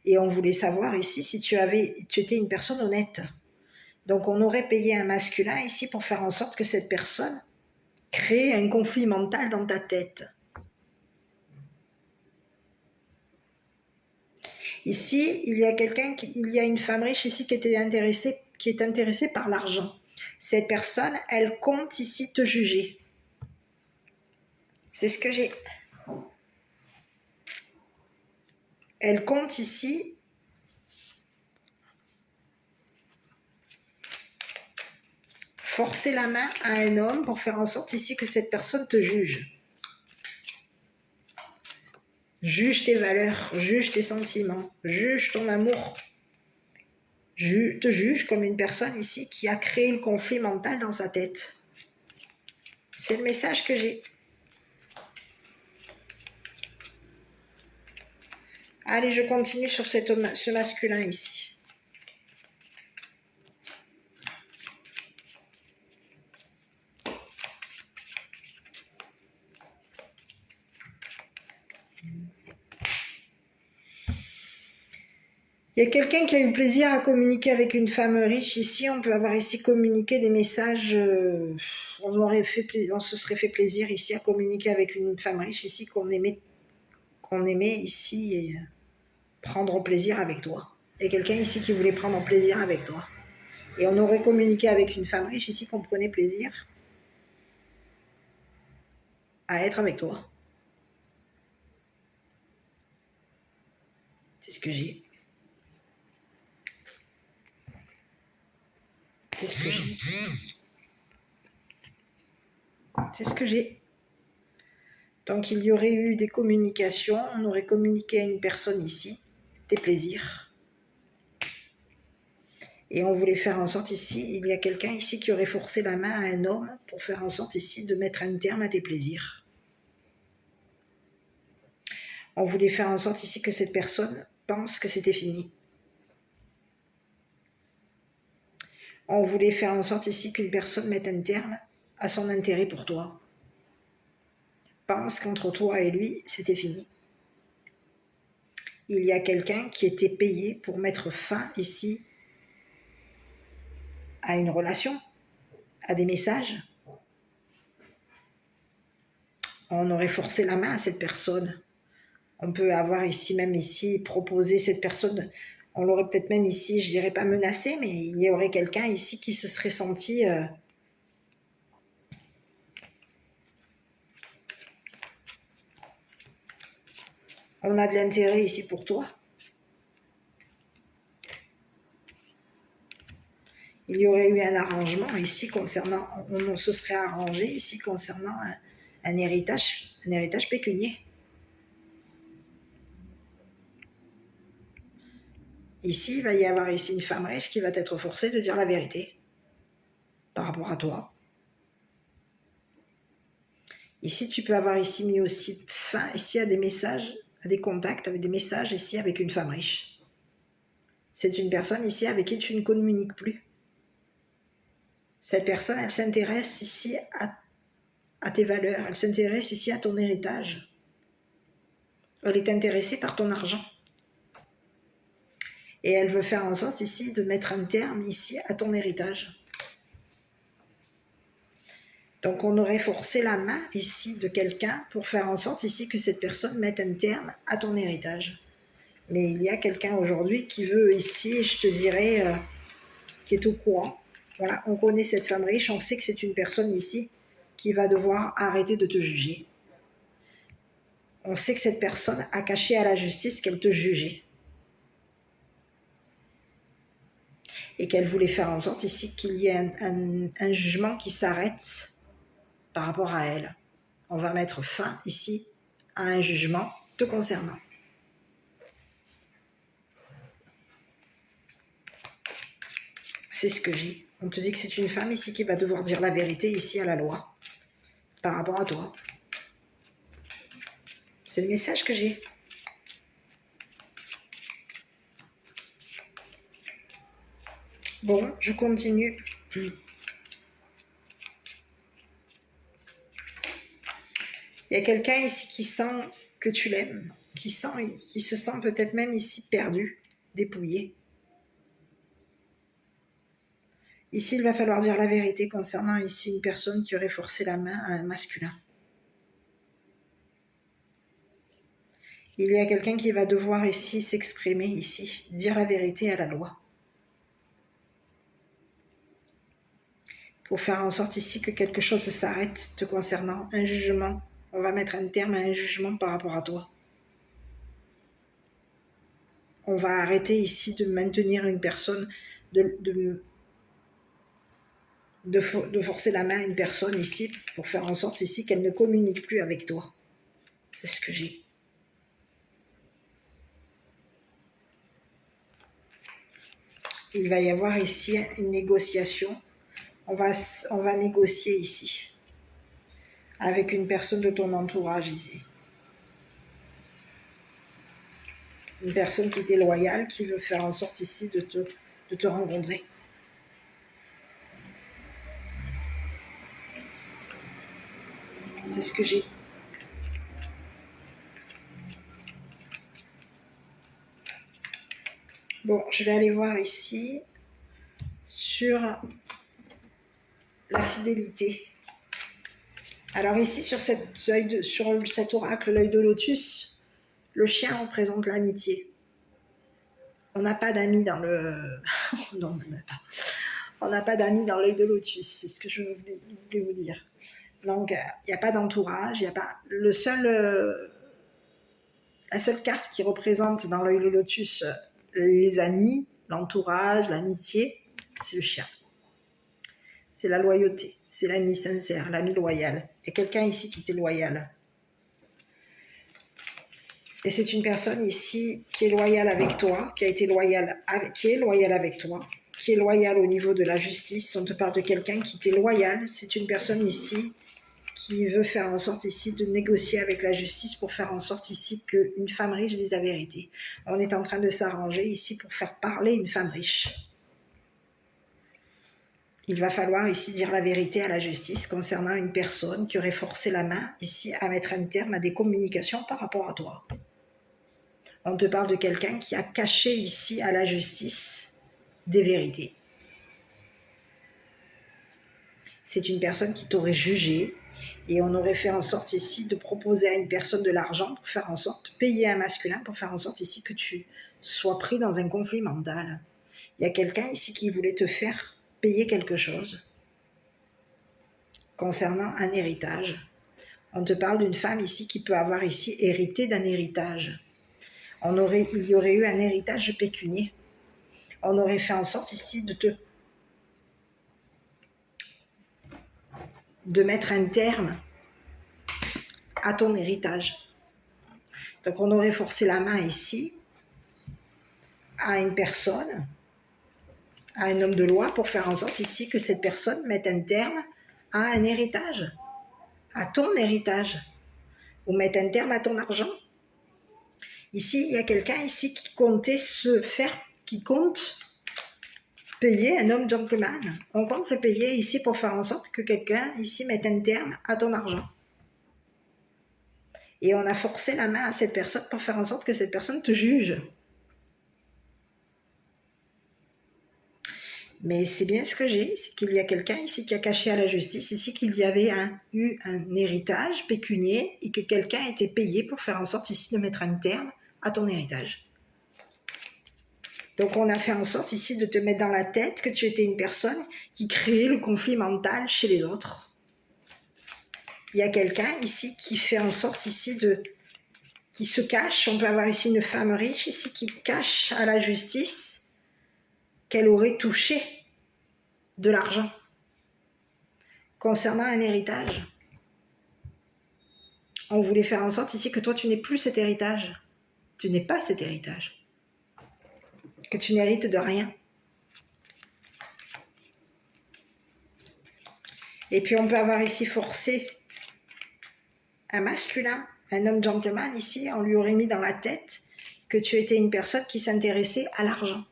S1: Et on voulait savoir ici si tu étais une personne honnête. Donc on aurait payé un masculin ici pour faire en sorte que cette personne crée un conflit mental dans ta tête. Ici, il y a une femme riche ici qui est intéressée par l'argent. Cette personne, elle compte ici te juger. C'est ce que j'ai. Elle compte ici forcer la main à un homme pour faire en sorte ici que cette personne te juge. Juge tes valeurs, juge tes sentiments, juge ton amour. Te juge comme une personne ici qui a créé le conflit mental dans sa tête. C'est le message que j'ai. Allez, je continue sur ce masculin ici. Il y a quelqu'un qui a eu plaisir à communiquer avec une femme riche ici. On peut avoir ici communiqué des messages. On se serait fait plaisir ici à communiquer avec une femme riche ici qu'on aimait ici et prendre plaisir avec toi. Il y a quelqu'un ici qui voulait prendre plaisir avec toi. Et on aurait communiqué avec une femme riche ici qu'on prenait plaisir à être avec toi. C'est ce que j'ai. C'est ce que j'ai. C'est ce que j'ai. Donc il y aurait eu des communications, on aurait communiqué à une personne ici, des plaisirs. Et on voulait faire en sorte ici, il y a quelqu'un ici qui aurait forcé la main à un homme pour faire en sorte ici de mettre un terme à tes plaisirs. On voulait faire en sorte ici que cette personne pense que c'était fini. On voulait faire en sorte ici qu'une personne mette un terme à son intérêt pour toi. Pense qu'entre toi et lui, c'était fini. Il y a quelqu'un qui était payé pour mettre fin ici à une relation, à des messages. On aurait forcé la main à cette personne. On peut avoir ici, même ici, proposé cette personne, on l'aurait peut-être même ici, je dirais pas menacé, mais il y aurait quelqu'un ici qui se serait senti on a de l'intérêt ici pour toi. Il y aurait eu un arrangement ici concernant, on se serait arrangé ici concernant un héritage pécunier. Ici, il va y avoir ici une femme riche qui va être forcée de dire la vérité par rapport à toi. Ici, tu peux avoir ici mis aussi fin ici à des messages, à des contacts avec des messages ici avec une femme riche. C'est une personne ici avec qui tu ne communiques plus. Cette personne, elle s'intéresse ici à tes valeurs, elle s'intéresse ici à ton héritage. Elle est intéressée par ton argent. Et elle veut faire en sorte ici de mettre un terme ici à ton héritage. Donc on aurait forcé la main ici de quelqu'un pour faire en sorte ici que cette personne mette un terme à ton héritage. Mais il y a quelqu'un aujourd'hui qui veut ici, je te dirais, qui est au courant. Voilà, on connaît cette femme riche, on sait que c'est une personne ici qui va devoir arrêter de te juger. On sait que cette personne a caché à la justice qu'elle te jugeait. Et qu'elle voulait faire en sorte ici qu'il y ait un jugement qui s'arrête par rapport à elle. On va mettre fin ici à un jugement te concernant. C'est ce que j'ai. On te dit que c'est une femme ici qui va devoir dire la vérité ici à la loi par rapport à toi. C'est le message que j'ai. Bon, je continue. Il y a quelqu'un ici qui sent que tu l'aimes, qui se sent peut-être même ici perdu, dépouillé. Ici, il va falloir dire la vérité concernant ici une personne qui aurait forcé la main à un masculin. Il y a quelqu'un qui va devoir ici s'exprimer, ici, dire la vérité à la loi. Pour faire en sorte ici que quelque chose s'arrête te concernant, un jugement On va mettre un terme à un jugement par rapport à toi. On va arrêter ici de maintenir une personne, de forcer la main à une personne ici pour faire en sorte ici qu'elle ne communique plus avec toi. C'est ce que j'ai. Il va y avoir ici une négociation. On va négocier ici avec une personne de ton entourage ici. Une personne qui t'est loyale, qui veut faire en sorte ici de te rencontrer. C'est ce que j'ai. Bon, je vais aller voir ici sur la fidélité. Alors ici, sur cet oracle, l'œil de lotus, le chien représente l'amitié. On n'a pas d'amis dans le... non, on n'en a pas. On n'a pas d'amis dans l'œil de lotus, c'est ce que je voulais vous dire. Donc, il n'y a pas d'entourage, il n'y a pas... la seule carte qui représente dans l'œil de lotus les amis, l'entourage, l'amitié, c'est le chien. C'est la loyauté, c'est l'ami sincère, l'ami loyal. Il y a quelqu'un ici qui était loyal. Et c'est une personne ici qui est loyale avec toi, qui est loyale avec toi, qui est loyale au niveau de la justice. On te parle de quelqu'un qui t'est loyal. C'est une personne ici qui veut faire en sorte ici de négocier avec la justice pour faire en sorte ici qu'une femme riche dise la vérité. On est en train de s'arranger ici pour faire parler une femme riche. Il va falloir ici dire la vérité à la justice concernant une personne qui aurait forcé la main ici à mettre un terme à des communications par rapport à toi. On te parle de quelqu'un qui a caché ici à la justice des vérités. C'est une personne qui t'aurait jugé et on aurait fait en sorte ici de proposer à une personne de l'argent pour faire en sorte, payer un masculin pour faire en sorte ici que tu sois pris dans un conflit mental. Il y a quelqu'un ici qui voulait te faire payer quelque chose concernant un héritage. On te parle d'une femme ici qui peut avoir ici hérité d'un héritage. Il y aurait eu un héritage pécunier. On aurait fait en sorte ici de mettre un terme à ton héritage. Donc on aurait forcé la main ici à une personne, à un homme de loi pour faire en sorte ici que cette personne mette un terme à un héritage, à ton héritage, ou mette un terme à ton argent. Ici, il y a quelqu'un ici qui compte payer un homme gentleman. On compte le payer ici pour faire en sorte que quelqu'un ici mette un terme à ton argent. Et on a forcé la main à cette personne pour faire en sorte que cette personne te juge. Mais c'est bien ce que j'ai, c'est qu'il y a quelqu'un ici qui a caché à la justice, ici qu'il y avait eu un héritage pécunier et que quelqu'un était payé pour faire en sorte ici de mettre un terme à ton héritage. Donc on a fait en sorte ici de te mettre dans la tête que tu étais une personne qui créait le conflit mental chez les autres. Il y a quelqu'un ici qui fait en sorte ici qui se cache. On peut avoir ici une femme riche ici qui cache à la justice qu'elle aurait touché de l'argent concernant un héritage. On voulait faire en sorte ici que toi tu n'aies plus cet héritage. Tu n'es pas cet héritage. Que tu n'hérites de rien. Et puis on peut avoir ici forcé un masculin, un homme gentleman ici, on lui aurait mis dans la tête que tu étais une personne qui s'intéressait à l'argent,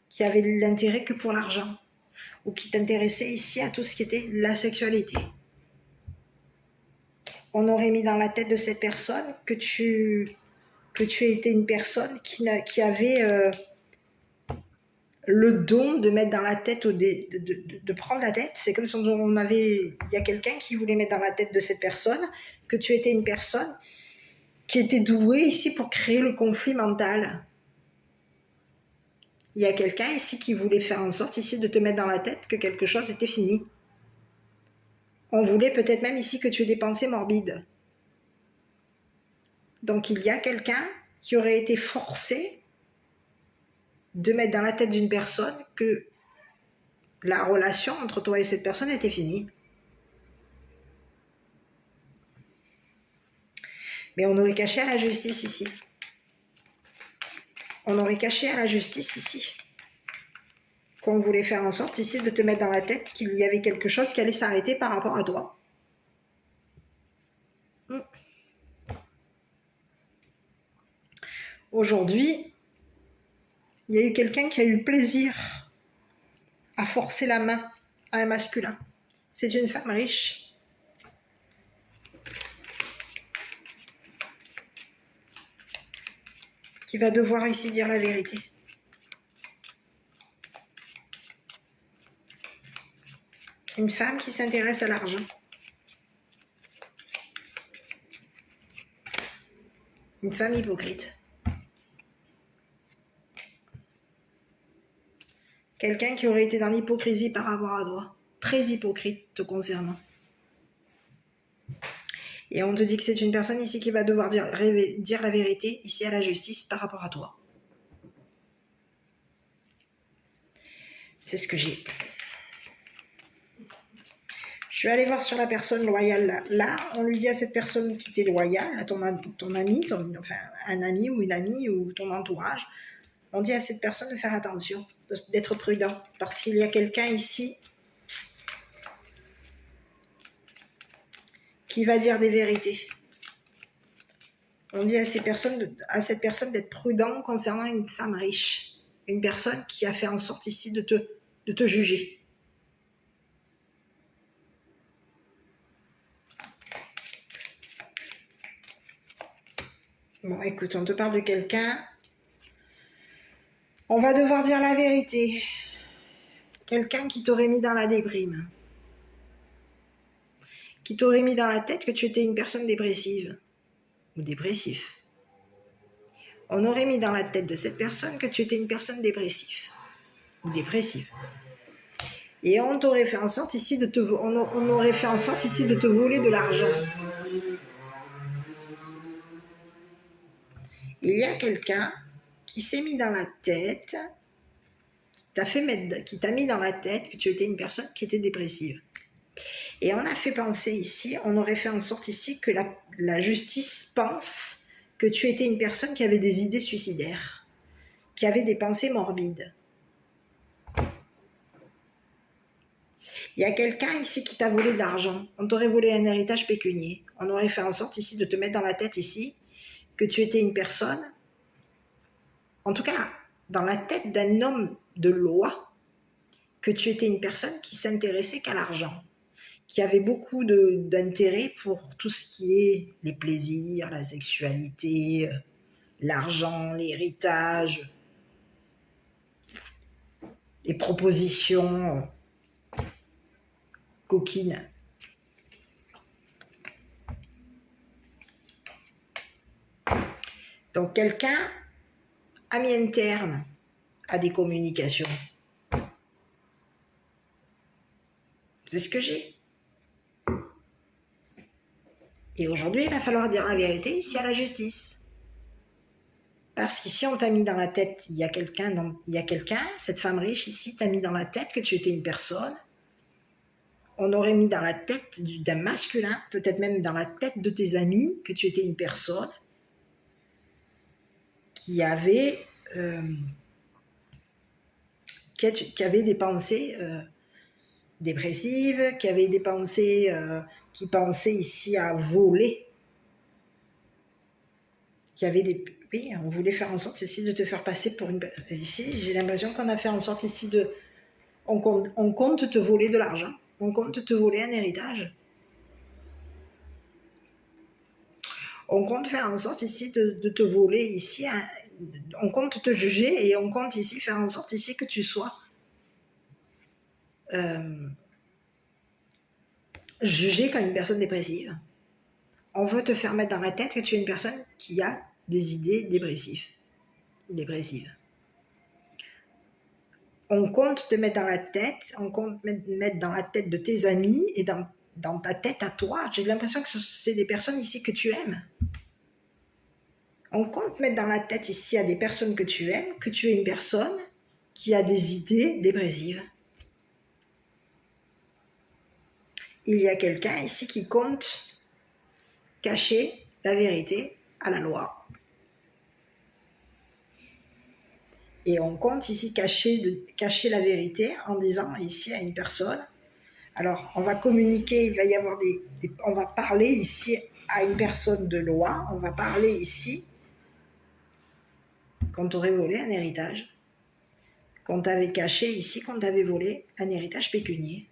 S1: qui avait l'intérêt que pour l'argent, ou qui t'intéressait ici à tout ce qui était la sexualité. On aurait mis dans la tête de cette personne que tu étais une personne qui avait le don de mettre dans la tête, de prendre la tête. C'est comme si il y a quelqu'un qui voulait mettre dans la tête de cette personne que tu étais une personne qui était douée ici pour créer le conflit mental. Il y a quelqu'un ici qui voulait faire en sorte ici de te mettre dans la tête que quelque chose était fini. On voulait peut-être même ici que tu aies des pensées morbides. Donc il y a quelqu'un qui aurait été forcé de mettre dans la tête d'une personne que la relation entre toi et cette personne était finie. Mais on aurait caché à la justice ici. On aurait caché à la justice ici qu'on voulait faire en sorte ici de te mettre dans la tête qu'il y avait quelque chose qui allait s'arrêter par rapport à toi. Aujourd'hui, il y a eu quelqu'un qui a eu plaisir à forcer la main à un masculin. C'est une femme riche. Qui va devoir ici dire la vérité. Une femme qui s'intéresse à l'argent. Une femme hypocrite. Quelqu'un qui aurait été dans l'hypocrisie par rapport à toi. Très hypocrite te concernant. Et on te dit que c'est une personne ici qui va devoir dire la vérité ici à la justice par rapport à toi. C'est ce que j'ai. Je vais aller voir sur la personne loyale. Là, on lui dit à cette personne qui était loyale, à ton ami, enfin un ami ou une amie ou ton entourage, on dit à cette personne de faire attention, d'être prudent, parce qu'il y a quelqu'un ici qui va dire des vérités. On dit à cette personne d'être prudent concernant une femme riche, une personne qui a fait en sorte ici de te juger. Bon, écoute, on te parle de quelqu'un. On va devoir dire la vérité. Quelqu'un qui t'aurait mis dans la déprime. Qui t'aurait mis dans la tête que tu étais une personne dépressive. Ou dépressif. On aurait mis dans la tête de cette personne que tu étais une personne dépressive. Ou dépressive. Et on t'aurait fait en sorte ici on aurait fait en sorte ici de te voler de l'argent. Il y a quelqu'un qui s'est mis dans la tête, qui t'a mis dans la tête que tu étais une personne qui était dépressive. Et on a fait penser ici, on aurait fait en sorte ici que la justice pense que tu étais une personne qui avait des idées suicidaires, qui avait des pensées morbides. Il y a quelqu'un ici qui t'a volé de l'argent, on t'aurait volé un héritage pécunier. On aurait fait en sorte ici de te mettre dans la tête ici que tu étais une personne, en tout cas dans la tête d'un homme de loi, que tu étais une personne qui s'intéressait qu'à l'argent, qui avait beaucoup d'intérêt pour tout ce qui est les plaisirs, la sexualité, l'argent, l'héritage, les propositions coquines. Donc quelqu'un a mis un terme à des communications. C'est ce que j'ai. Et aujourd'hui, il va falloir dire la vérité ici à la justice. Parce qu'ici, on t'a mis dans la tête, il y a quelqu'un, cette femme riche ici t'a mis dans la tête que tu étais une personne. On aurait mis dans la tête d'un masculin, peut-être même dans la tête de tes amis, que tu étais une personne qui avait des pensées dépressives, qui avait des pensées, qui pensaient ici à voler, qui avait des... Oui, on voulait faire en sorte ici de te faire passer pour une... Ici, j'ai l'impression qu'on a fait en sorte ici de... On compte te voler de l'argent, on compte te voler un héritage. On compte faire en sorte ici de te voler ici, on compte te juger et on compte ici faire en sorte ici que tu sois jugé comme une personne dépressive. On veut te faire mettre dans la tête que tu es une personne qui a des idées dépressives. On compte te mettre dans la tête, on compte mettre dans la tête de tes amis et dans dans ta tête à toi, j'ai l'impression que c'est des personnes ici que tu aimes. On compte mettre dans la tête ici à des personnes que tu aimes, que tu es une personne qui a des idées dépressives. Il y a quelqu'un ici qui compte cacher la vérité à la loi. Et on compte ici cacher la vérité en disant ici à une personne, alors on va communiquer, il va y avoir on va parler ici à une personne de loi, on va parler ici qu'on t'aurait volé un héritage, qu'on t'avait caché ici, qu'on t'avait volé un héritage pécunier.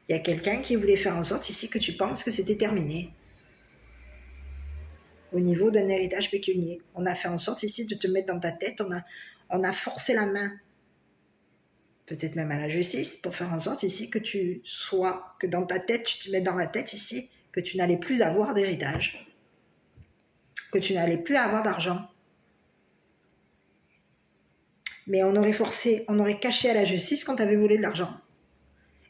S1: Il y a quelqu'un qui voulait faire en sorte ici que tu penses que c'était terminé. Au niveau d'un héritage pécunier. On a fait en sorte ici de te mettre dans ta tête, on a forcé la main, peut-être même à la justice, pour faire en sorte ici que dans ta tête, tu te mets dans la tête ici, que tu n'allais plus avoir d'héritage, que tu n'allais plus avoir d'argent. Mais on aurait caché à la justice qu'on t'avait volé de l'argent.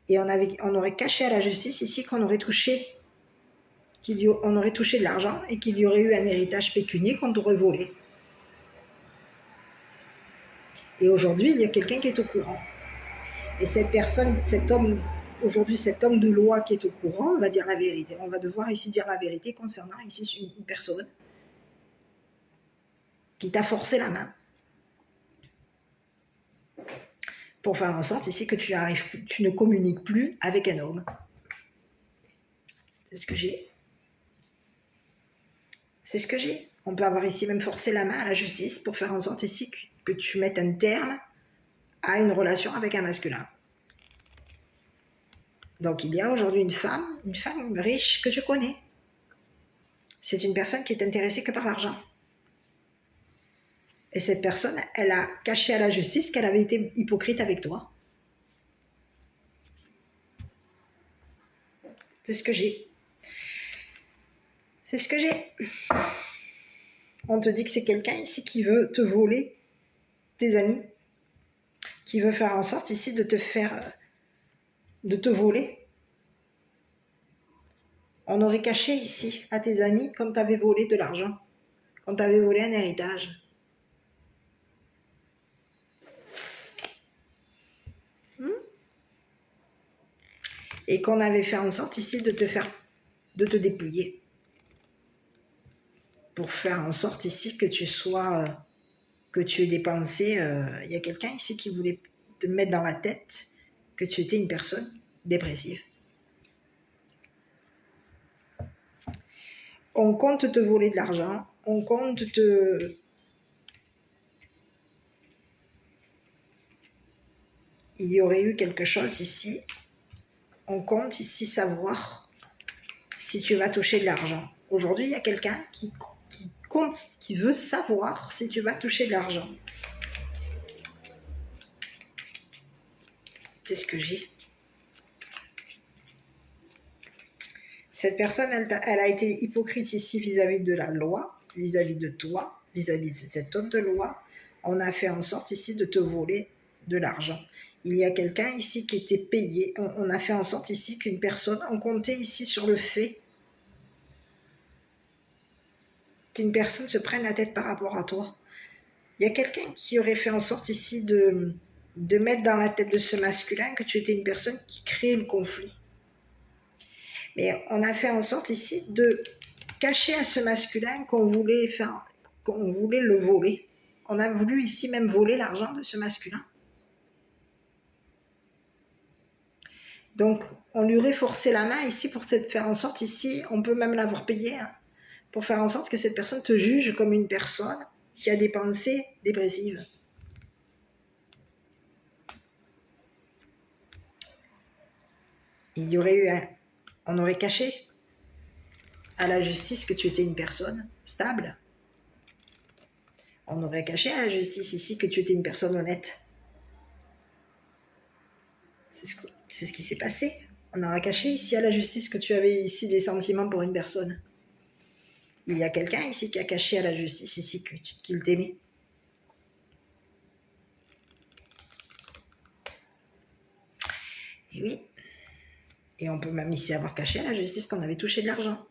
S1: Et on aurait caché à la justice ici qu'on aurait touché on aurait touché de l'argent et qu'il y aurait eu un héritage pécunier qu'on t'aurait volé. Et aujourd'hui, il y a quelqu'un qui est au courant. Et cette personne, aujourd'hui, cet homme de loi qui est au courant, va dire la vérité. On va devoir ici dire la vérité concernant ici une personne qui t'a forcé la main pour faire en sorte ici que tu ne communiques plus avec un homme. C'est ce que j'ai. C'est ce que j'ai. On peut avoir ici même forcé la main à la justice pour faire en sorte ici que tu mettes un terme à une relation avec un masculin. Donc il y a aujourd'hui une femme riche que tu connais. C'est une personne qui est intéressée que par l'argent. Et cette personne, elle a caché à la justice qu'elle avait été hypocrite avec toi. C'est ce que j'ai. C'est ce que j'ai. On te dit que c'est quelqu'un ici qui veut te voler tes amis, qui veut faire en sorte ici de te voler. On aurait caché ici à tes amis quand tu avais volé de l'argent, quand tu avais volé un héritage. Et qu'on avait fait en sorte ici de te dépouiller. Pour faire en sorte ici que tu aies dépensé. Il y a quelqu'un ici qui voulait te mettre dans la tête que tu étais une personne dépressive. On compte te voler de l'argent, on compte te... Il y aurait eu quelque chose ici. On compte ici savoir si tu vas toucher de l'argent. Aujourd'hui, il y a quelqu'un qui veut savoir si tu vas toucher de l'argent. C'est ce que j'ai. Cette personne, elle a été hypocrite ici vis-à-vis de la loi, vis-à-vis de toi, vis-à-vis de cet homme de loi. On a fait en sorte ici de te voler de l'argent. Il y a quelqu'un ici qui était payé. On a fait en sorte ici qu'une personne, on comptait ici sur le fait qu'une personne se prenne la tête par rapport à toi. Il y a quelqu'un qui aurait fait en sorte ici de mettre dans la tête de ce masculin que tu étais une personne qui crée le conflit. Mais on a fait en sorte ici de cacher à ce masculin qu'on voulait le voler. On a voulu ici même voler l'argent de ce masculin. Donc, on lui aurait forcé la main ici pour faire en sorte ici, on peut même l'avoir payé, hein, pour faire en sorte que cette personne te juge comme une personne qui a des pensées dépressives. Il y aurait eu on aurait caché à la justice que tu étais une personne stable. On aurait caché à la justice ici que tu étais une personne honnête. C'est ce qui s'est passé. On aurait caché ici à la justice que tu avais ici des sentiments pour une personne. Il y a quelqu'un ici qui a caché à la justice ici qu'il t'aimait. Et oui. Et on peut même ici avoir caché à la justice qu'on avait touché de l'argent.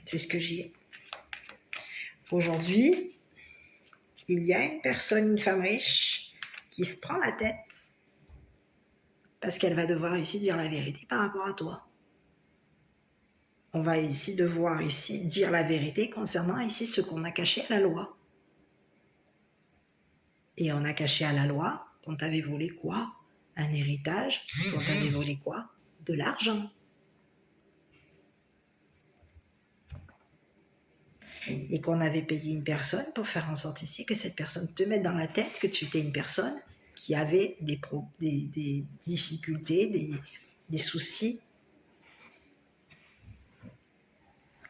S1: C'est ce que j'ai. Aujourd'hui, il y a une personne, une femme riche, qui se prend la tête parce qu'elle va devoir ici dire la vérité par rapport à toi. On va ici devoir ici dire la vérité concernant ici ce qu'on a caché à la loi. Et on a caché à la loi qu'on t'avait volé quoi? Un héritage, qu'on t'avait volé quoi? De l'argent. Et qu'on avait payé une personne pour faire en sorte ici que cette personne te mette dans la tête que tu étais une personne qui avait des difficultés, des soucis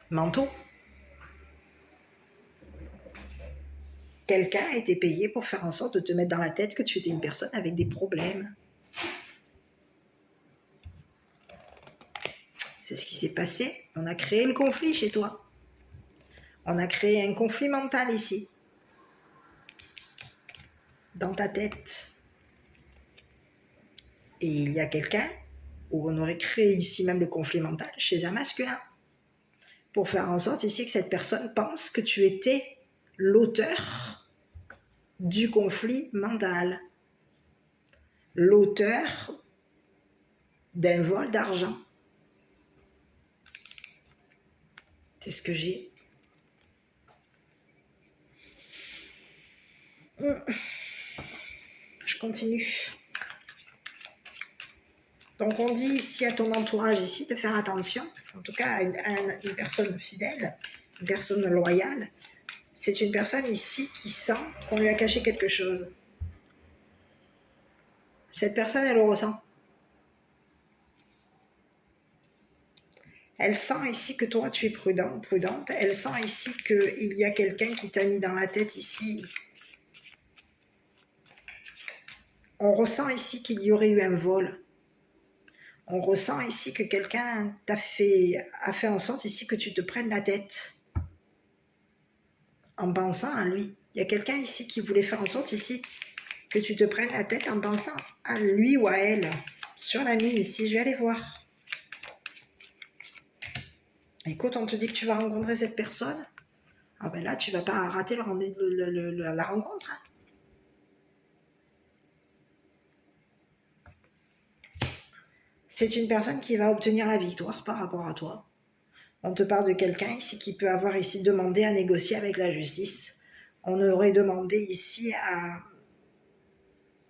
S1: mentaux. Quelqu'un a été payé pour faire en sorte de te mettre dans la tête que tu étais une personne avec des problèmes. C'est ce qui s'est passé. On a créé le conflit chez toi. On a créé un conflit mental ici. Dans ta tête. Et il y a quelqu'un où on aurait créé ici même le conflit mental chez un masculin. Pour faire en sorte ici que cette personne pense que tu étais l'auteur du conflit mental. L'auteur d'un vol d'argent. C'est ce que j'ai. Je continue. Donc on dit ici à ton entourage ici de faire attention, en tout cas à une personne fidèle, une personne loyale. C'est une personne ici qui sent qu'on lui a caché quelque chose. Cette personne, elle le ressent. Elle sent ici que toi, tu es prudent, prudente. Elle sent ici qu'il y a quelqu'un qui t'a mis dans la tête ici. On ressent ici qu'il y aurait eu un vol. On ressent ici que quelqu'un a fait en sorte ici que tu te prennes la tête. En pensant à lui. Il y a quelqu'un ici qui voulait faire en sorte ici que tu te prennes la tête en pensant à lui ou à elle. Sur l'ami ici, je vais aller voir. Écoute, on te dit que tu vas rencontrer cette personne. Ah ben là, tu vas pas rater la rencontre. Hein. C'est une personne qui va obtenir la victoire par rapport à toi. On te parle de quelqu'un ici qui peut avoir ici demandé à négocier avec la justice. On aurait demandé ici à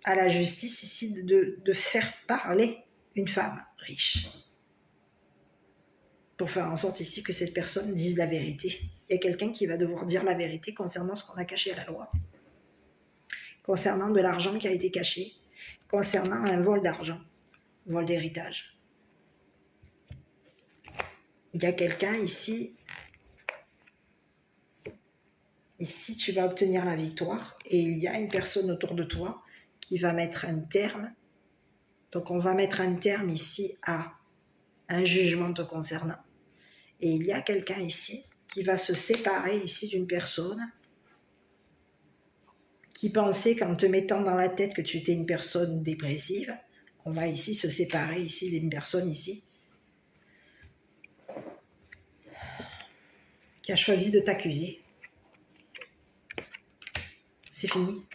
S1: la justice ici de faire parler une femme riche. Pour faire en sorte ici que cette personne dise la vérité. Il y a quelqu'un qui va devoir dire la vérité concernant ce qu'on a caché à la loi. Concernant de l'argent qui a été caché. Concernant un vol d'argent. Vol d'héritage. Il y a quelqu'un ici. Ici, tu vas obtenir la victoire. Et il y a une personne autour de toi qui va mettre un terme. Donc on va mettre un terme ici à un jugement te concernant. Et il y a quelqu'un ici qui va se séparer ici d'une personne qui pensait qu'en te mettant dans la tête que tu étais une personne dépressive, on va ici se séparer ici d'une personne ici qui a choisi de t'accuser. C'est fini.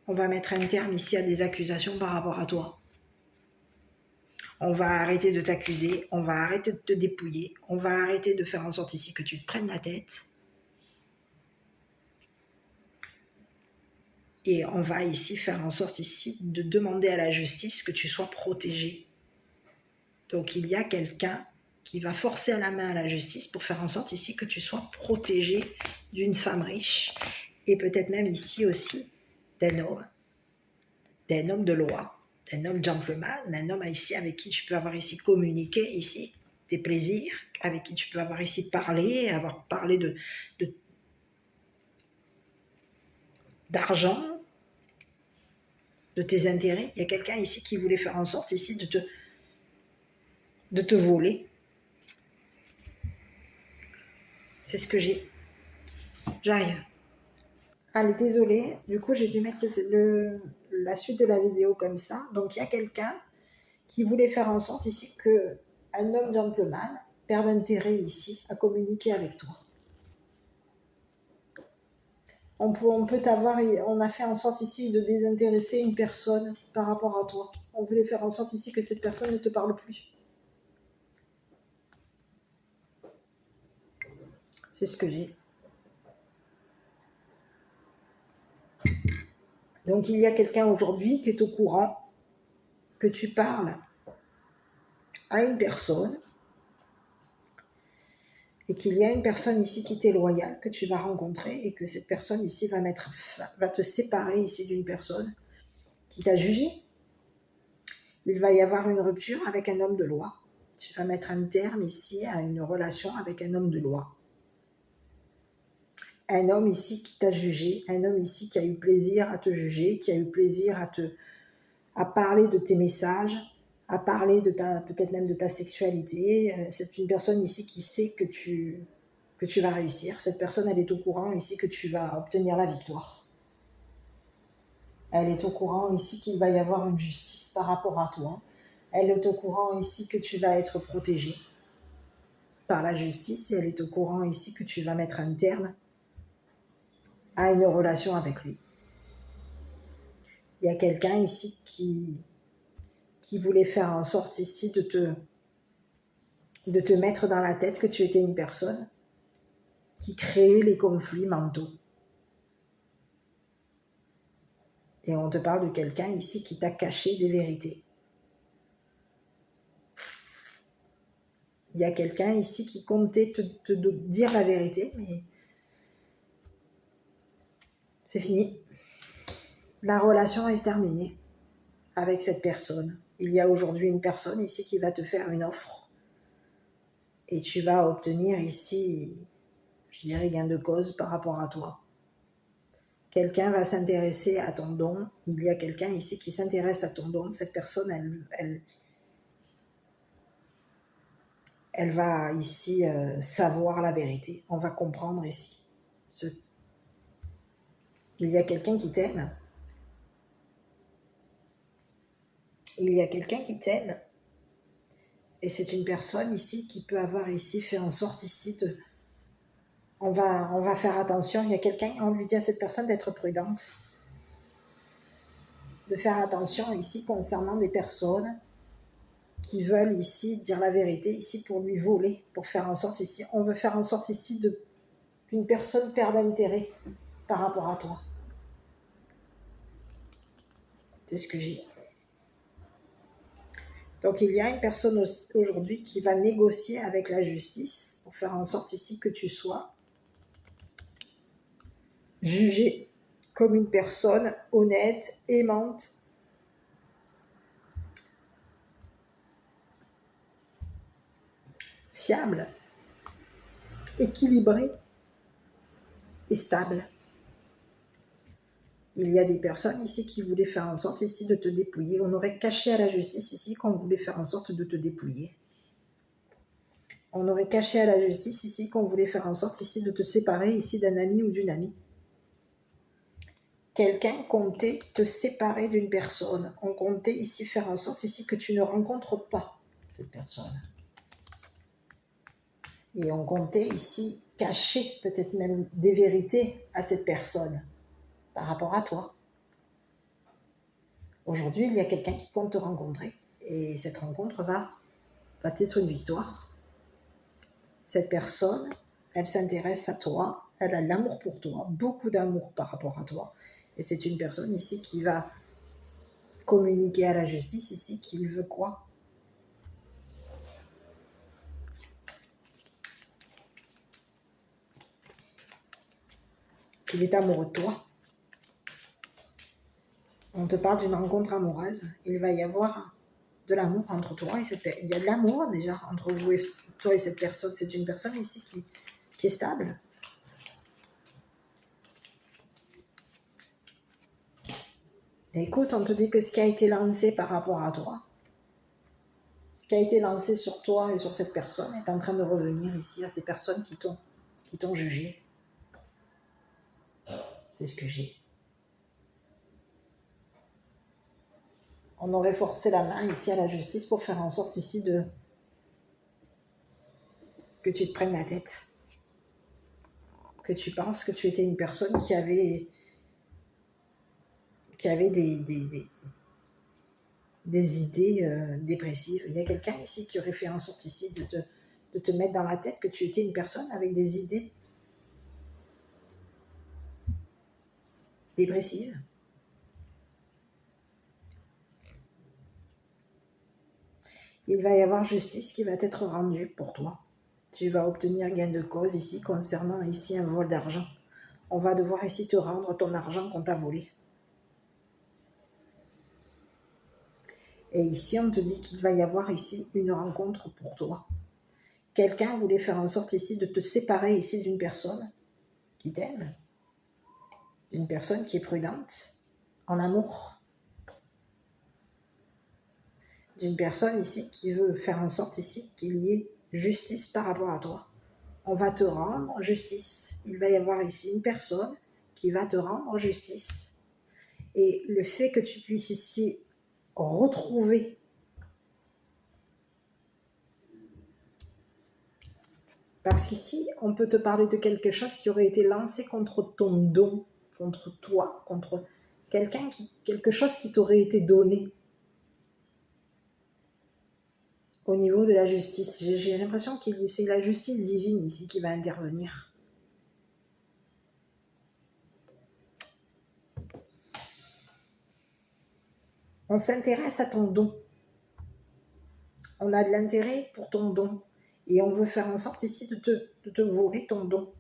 S1: On va mettre un terme ici à des accusations par rapport à toi. On va arrêter de t'accuser, on va arrêter de te dépouiller, on va arrêter de faire en sorte ici que tu te prennes la tête. Et on va ici faire en sorte ici de demander à la justice que tu sois protégé. Donc il y a quelqu'un qui va forcer à la main à la justice pour faire en sorte ici que tu sois protégé d'une femme riche et peut-être même ici aussi d'un homme de loi, d'un homme gentleman, d'un homme ici avec qui tu peux avoir ici communiqué ici tes plaisirs, avec qui tu peux avoir ici parlé, avoir parlé d'argent, de tes intérêts. Il y a quelqu'un ici qui voulait faire en sorte ici de te voler. C'est ce que j'ai. J'arrive. Allez, désolée. Du coup, j'ai dû mettre la suite de la vidéo comme ça. Donc il y a quelqu'un qui voulait faire en sorte ici qu'un homme gentleman perde intérêt ici à communiquer avec toi. On peut t'avoir, on a fait en sorte ici de désintéresser une personne par rapport à toi. On voulait faire en sorte ici que cette personne ne te parle plus. C'est ce que j'ai. Donc il y a quelqu'un aujourd'hui qui est au courant que tu parles à une personne et qu'il y a une personne ici qui t'est loyale, que tu vas rencontrer et que cette personne ici va te séparer ici d'une personne qui t'a jugé. Il va y avoir une rupture avec un homme de loi. Tu vas mettre un terme ici à une relation avec un homme de loi. Un homme ici qui t'a jugé, un homme ici qui a eu plaisir à te juger, qui a eu plaisir à parler de tes messages, à parler de peut-être même de ta sexualité. C'est une personne ici qui sait que tu vas réussir. Cette personne, elle est au courant ici que tu vas obtenir la victoire. Elle est au courant ici qu'il va y avoir une justice par rapport à toi. Elle est au courant ici que tu vas être protégé par la justice et elle est au courant ici que tu vas mettre un terme à une relation avec lui. Il y a quelqu'un ici qui voulait faire en sorte ici de te mettre dans la tête que tu étais une personne qui créait les conflits mentaux. Et on te parle de quelqu'un ici qui t'a caché des vérités. Il y a quelqu'un ici qui comptait te dire la vérité, mais c'est fini. La relation est terminée avec cette personne. Il y a aujourd'hui une personne ici qui va te faire une offre et tu vas obtenir ici, je dirais, gain de cause par rapport à toi. Quelqu'un va s'intéresser à ton don. Il y a quelqu'un ici qui s'intéresse à ton don. Cette personne, elle va ici savoir la vérité. On va comprendre ici. Il y a quelqu'un qui t'aime. Il y a quelqu'un qui t'aime. Et c'est une personne ici qui peut avoir ici fait en sorte ici de... On va faire attention. Il y a quelqu'un, on lui dit à cette personne d'être prudente. De faire attention ici concernant des personnes qui veulent ici dire la vérité, ici pour lui voler, pour faire en sorte ici, on veut faire en sorte ici qu'une personne perde intérêt par rapport à toi. C'est ce que j'ai. Donc il y a une personne aujourd'hui qui va négocier avec la justice pour faire en sorte ici que tu sois jugé comme une personne honnête, aimante, fiable, équilibrée et stable. Il y a des personnes ici qui voulaient faire en sorte ici de te dépouiller. On aurait caché à la justice ici qu'on voulait faire en sorte de te dépouiller. On aurait caché à la justice ici qu'on voulait faire en sorte ici de te séparer ici d'un ami ou d'une amie. Quelqu'un comptait te séparer d'une personne. On comptait ici faire en sorte ici que tu ne rencontres pas cette personne. Et on comptait ici cacher peut-être même des vérités à cette personne par rapport à toi. Aujourd'hui, il y a quelqu'un qui compte te rencontrer. Et cette rencontre va être une victoire. Cette personne, elle s'intéresse à toi, elle a de l'amour pour toi, beaucoup d'amour par rapport à toi. Et c'est une personne ici qui va communiquer à la justice ici qu'il veut quoi? Qu'il est amoureux de toi. On te parle d'une rencontre amoureuse. Il va y avoir de l'amour entre toi et cette personne. Il y a de l'amour déjà entre vous et toi et cette personne. C'est une personne ici qui est stable. Écoute, on te dit que ce qui a été lancé par rapport à toi, ce qui a été lancé sur toi et sur cette personne est en train de revenir ici à ces personnes qui t'ont jugé. C'est ce que j'ai. On aurait forcé la main ici à la justice pour faire en sorte ici que tu te prennes la tête. Que tu penses que tu étais une personne qui avait des idées dépressives. Il y a quelqu'un ici qui aurait fait en sorte ici de te mettre dans la tête que tu étais une personne avec des idées dépressives. Il va y avoir justice qui va être rendue pour toi. Tu vas obtenir gain de cause ici concernant ici un vol d'argent. On va devoir ici te rendre ton argent qu'on t'a volé. Et ici, on te dit qu'il va y avoir ici une rencontre pour toi. Quelqu'un voulait faire en sorte ici de te séparer ici d'une personne qui t'aime, d'une personne qui est prudente, en amour, d'une personne ici qui veut faire en sorte ici qu'il y ait justice par rapport à toi. On va te rendre justice. Il va y avoir ici une personne qui va te rendre justice. Et le fait que tu puisses ici retrouver parce qu'ici, on peut te parler de quelque chose qui aurait été lancé contre ton don, contre toi, contre quelque chose qui t'aurait été donné au niveau de la justice. J'ai l'impression que c'est la justice divine ici qui va intervenir. On s'intéresse à ton don. On a de l'intérêt pour ton don. Et on veut faire en sorte ici de te voler ton don.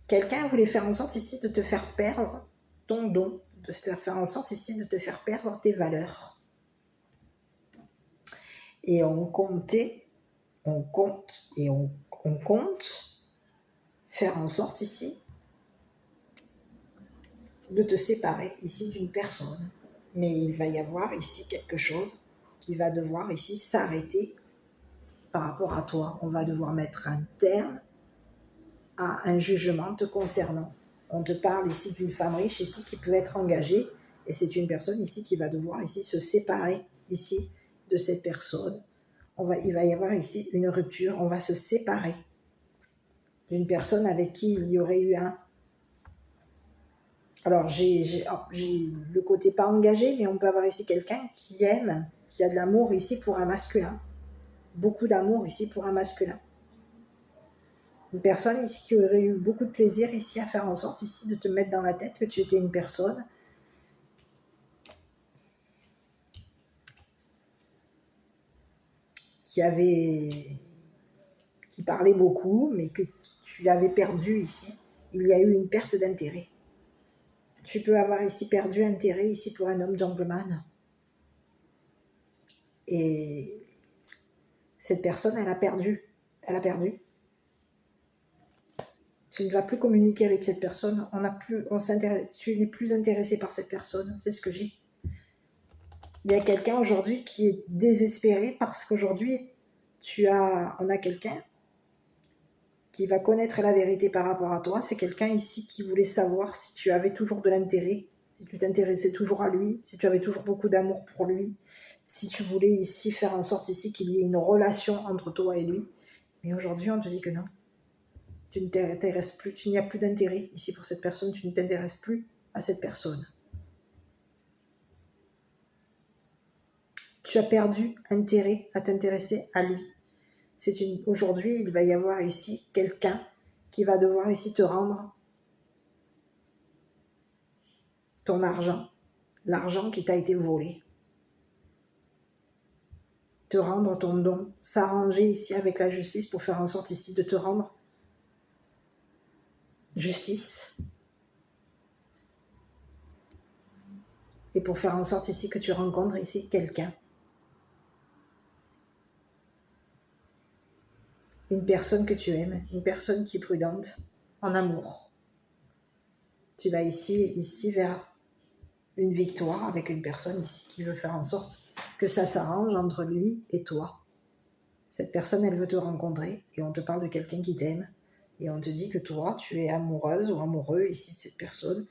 S1: Quelqu'un voulait faire en sorte ici de te faire perdre ton don, de te faire en sorte ici de te faire perdre tes valeurs. Et on compte faire en sorte ici de te séparer ici d'une personne. Mais il va y avoir ici quelque chose qui va devoir ici s'arrêter par rapport à toi. On va devoir mettre un terme à un jugement te concernant. On te parle ici d'une femme riche ici qui peut être engagée et c'est une personne ici qui va devoir ici se séparer ici de cette personne. Il va y avoir ici une rupture, on va se séparer d'une personne avec qui il y aurait eu un... Alors, j'ai le côté pas engagé, mais on peut avoir ici quelqu'un qui aime, qui a de l'amour ici pour un masculin. Beaucoup d'amour ici pour un masculin. Une personne ici qui aurait eu beaucoup de plaisir ici à faire en sorte ici de te mettre dans la tête que tu étais une personne qui parlait beaucoup, mais que tu avais perdu ici. Il y a eu une perte d'intérêt. Tu peux avoir ici perdu intérêt ici pour un homme gentleman. Et cette personne, elle a perdu. Tu ne vas plus communiquer avec cette personne. Tu n'es plus intéressé par cette personne. C'est ce que j'ai. Il y a quelqu'un aujourd'hui qui est désespéré parce qu'aujourd'hui, on a quelqu'un qui va connaître la vérité par rapport à toi. C'est quelqu'un ici qui voulait savoir si tu avais toujours de l'intérêt, si tu t'intéressais toujours à lui, si tu avais toujours beaucoup d'amour pour lui, si tu voulais ici faire en sorte ici qu'il y ait une relation entre toi et lui. Mais aujourd'hui, on te dit que non. Tu ne t'intéresses plus, tu n'y as plus d'intérêt ici pour cette personne, tu ne t'intéresses plus à cette personne. Tu as perdu intérêt à t'intéresser à lui. Aujourd'hui, il va y avoir ici quelqu'un qui va devoir ici te rendre ton argent, l'argent qui t'a été volé. Te rendre ton don, s'arranger ici avec la justice pour faire en sorte ici de te rendre justice. Et pour faire en sorte ici que tu rencontres ici quelqu'un. Une personne que tu aimes, une personne qui est prudente, en amour. Tu vas ici vers une victoire avec une personne ici qui veut faire en sorte que ça s'arrange entre lui et toi. Cette personne, elle veut te rencontrer et on te parle de quelqu'un qui t'aime et on te dit que toi, tu es amoureuse ou amoureux ici de cette personne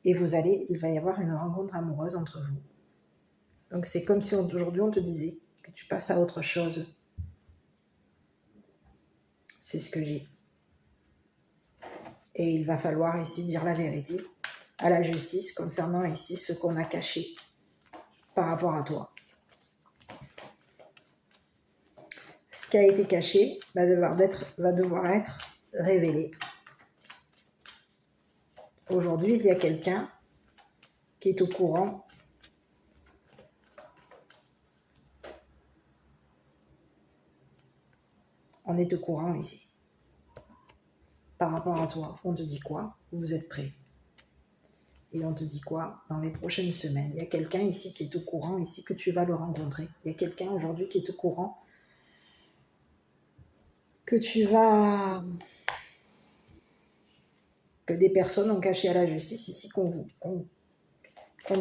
S1: Et il va y avoir une rencontre amoureuse entre vous. Donc c'est comme si aujourd'hui on te disait que tu passes à autre chose. C'est ce que j'ai. Et il va falloir ici dire la vérité à la justice concernant ici ce qu'on a caché par rapport à toi. Ce qui a été caché va devoir être révélé. Aujourd'hui, il y a quelqu'un qui est au courant on est au courant ici. Par rapport à toi, on te dit quoi? Vous êtes prêt? Et on te dit quoi? Dans les prochaines semaines, il y a quelqu'un ici qui est au courant ici que tu vas le rencontrer. Il y a quelqu'un aujourd'hui qui est au courant que des personnes ont caché à la justice ici qu'on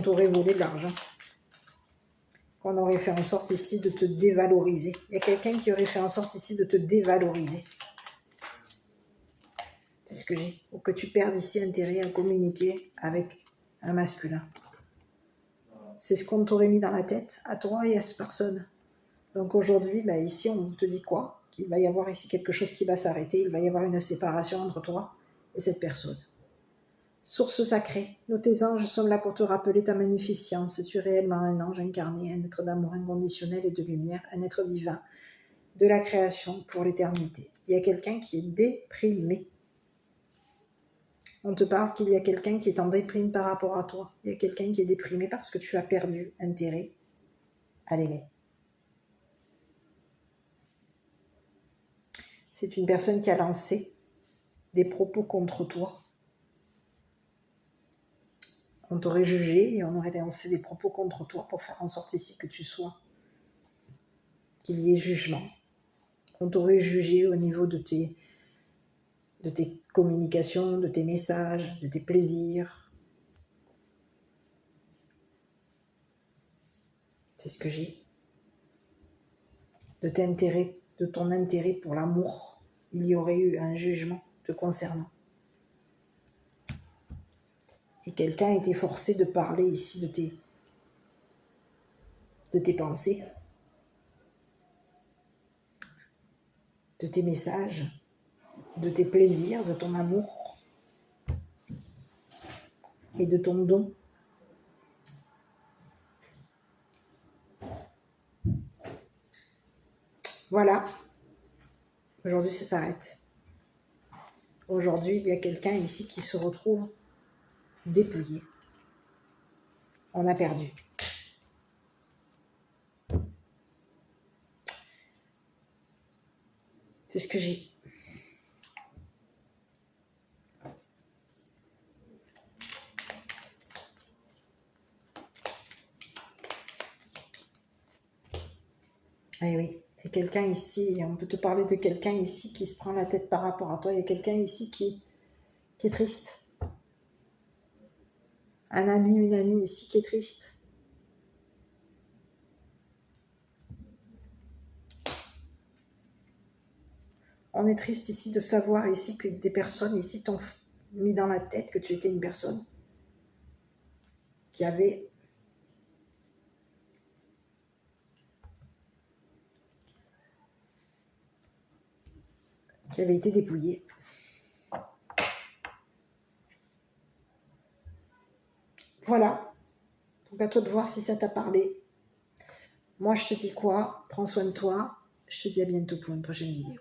S1: t'aurait volé de l'argent. Qu'on aurait fait en sorte ici de te dévaloriser. Il y a quelqu'un qui aurait fait en sorte ici de te dévaloriser. C'est ce que j'ai. Ou que tu perdes ici intérêt à communiquer avec un masculin. C'est ce qu'on t'aurait mis dans la tête, à toi et à cette personne. Donc aujourd'hui, ici, on te dit quoi? Qu'il va y avoir ici quelque chose qui va s'arrêter. Il va y avoir une séparation entre toi et cette personne. Source sacrée, nous tes anges sommes là pour te rappeler ta magnificence. Es-tu réellement un ange incarné, un être d'amour inconditionnel et de lumière, un être divin de la création pour l'éternité? Il y a quelqu'un qui est déprimé. On te parle qu'il y a quelqu'un qui est en déprime par rapport à toi. Il y a quelqu'un qui est déprimé parce que tu as perdu intérêt à l'aimer. C'est une personne qui a lancé des propos contre toi. On t'aurait jugé et on aurait lancé des propos contre toi pour faire en sorte ici que tu sois, qu'il y ait jugement. On t'aurait jugé au niveau de tes communications, de tes messages, de tes plaisirs. C'est ce que j'ai. De ton intérêt pour l'amour, il y aurait eu un jugement te concernant. Et quelqu'un a été forcé de parler ici de tes pensées, de tes messages, de tes plaisirs, de ton amour et de ton don. Voilà. Aujourd'hui, ça s'arrête. Aujourd'hui, il y a quelqu'un ici qui se retrouve dépouillé. On a perdu. C'est ce que j'ai. Eh oui, il y a quelqu'un ici, on peut te parler de quelqu'un ici qui se prend la tête par rapport à toi. Il y a quelqu'un ici qui est triste. Un ami, une amie ici qui est triste. On est triste ici de savoir ici que des personnes ici t'ont mis dans la tête que tu étais une personne qui avait été dépouillée. Voilà. Donc à toi de voir si ça t'a parlé. Moi je te dis quoi? Prends soin de toi. Je te dis à bientôt pour une prochaine vidéo.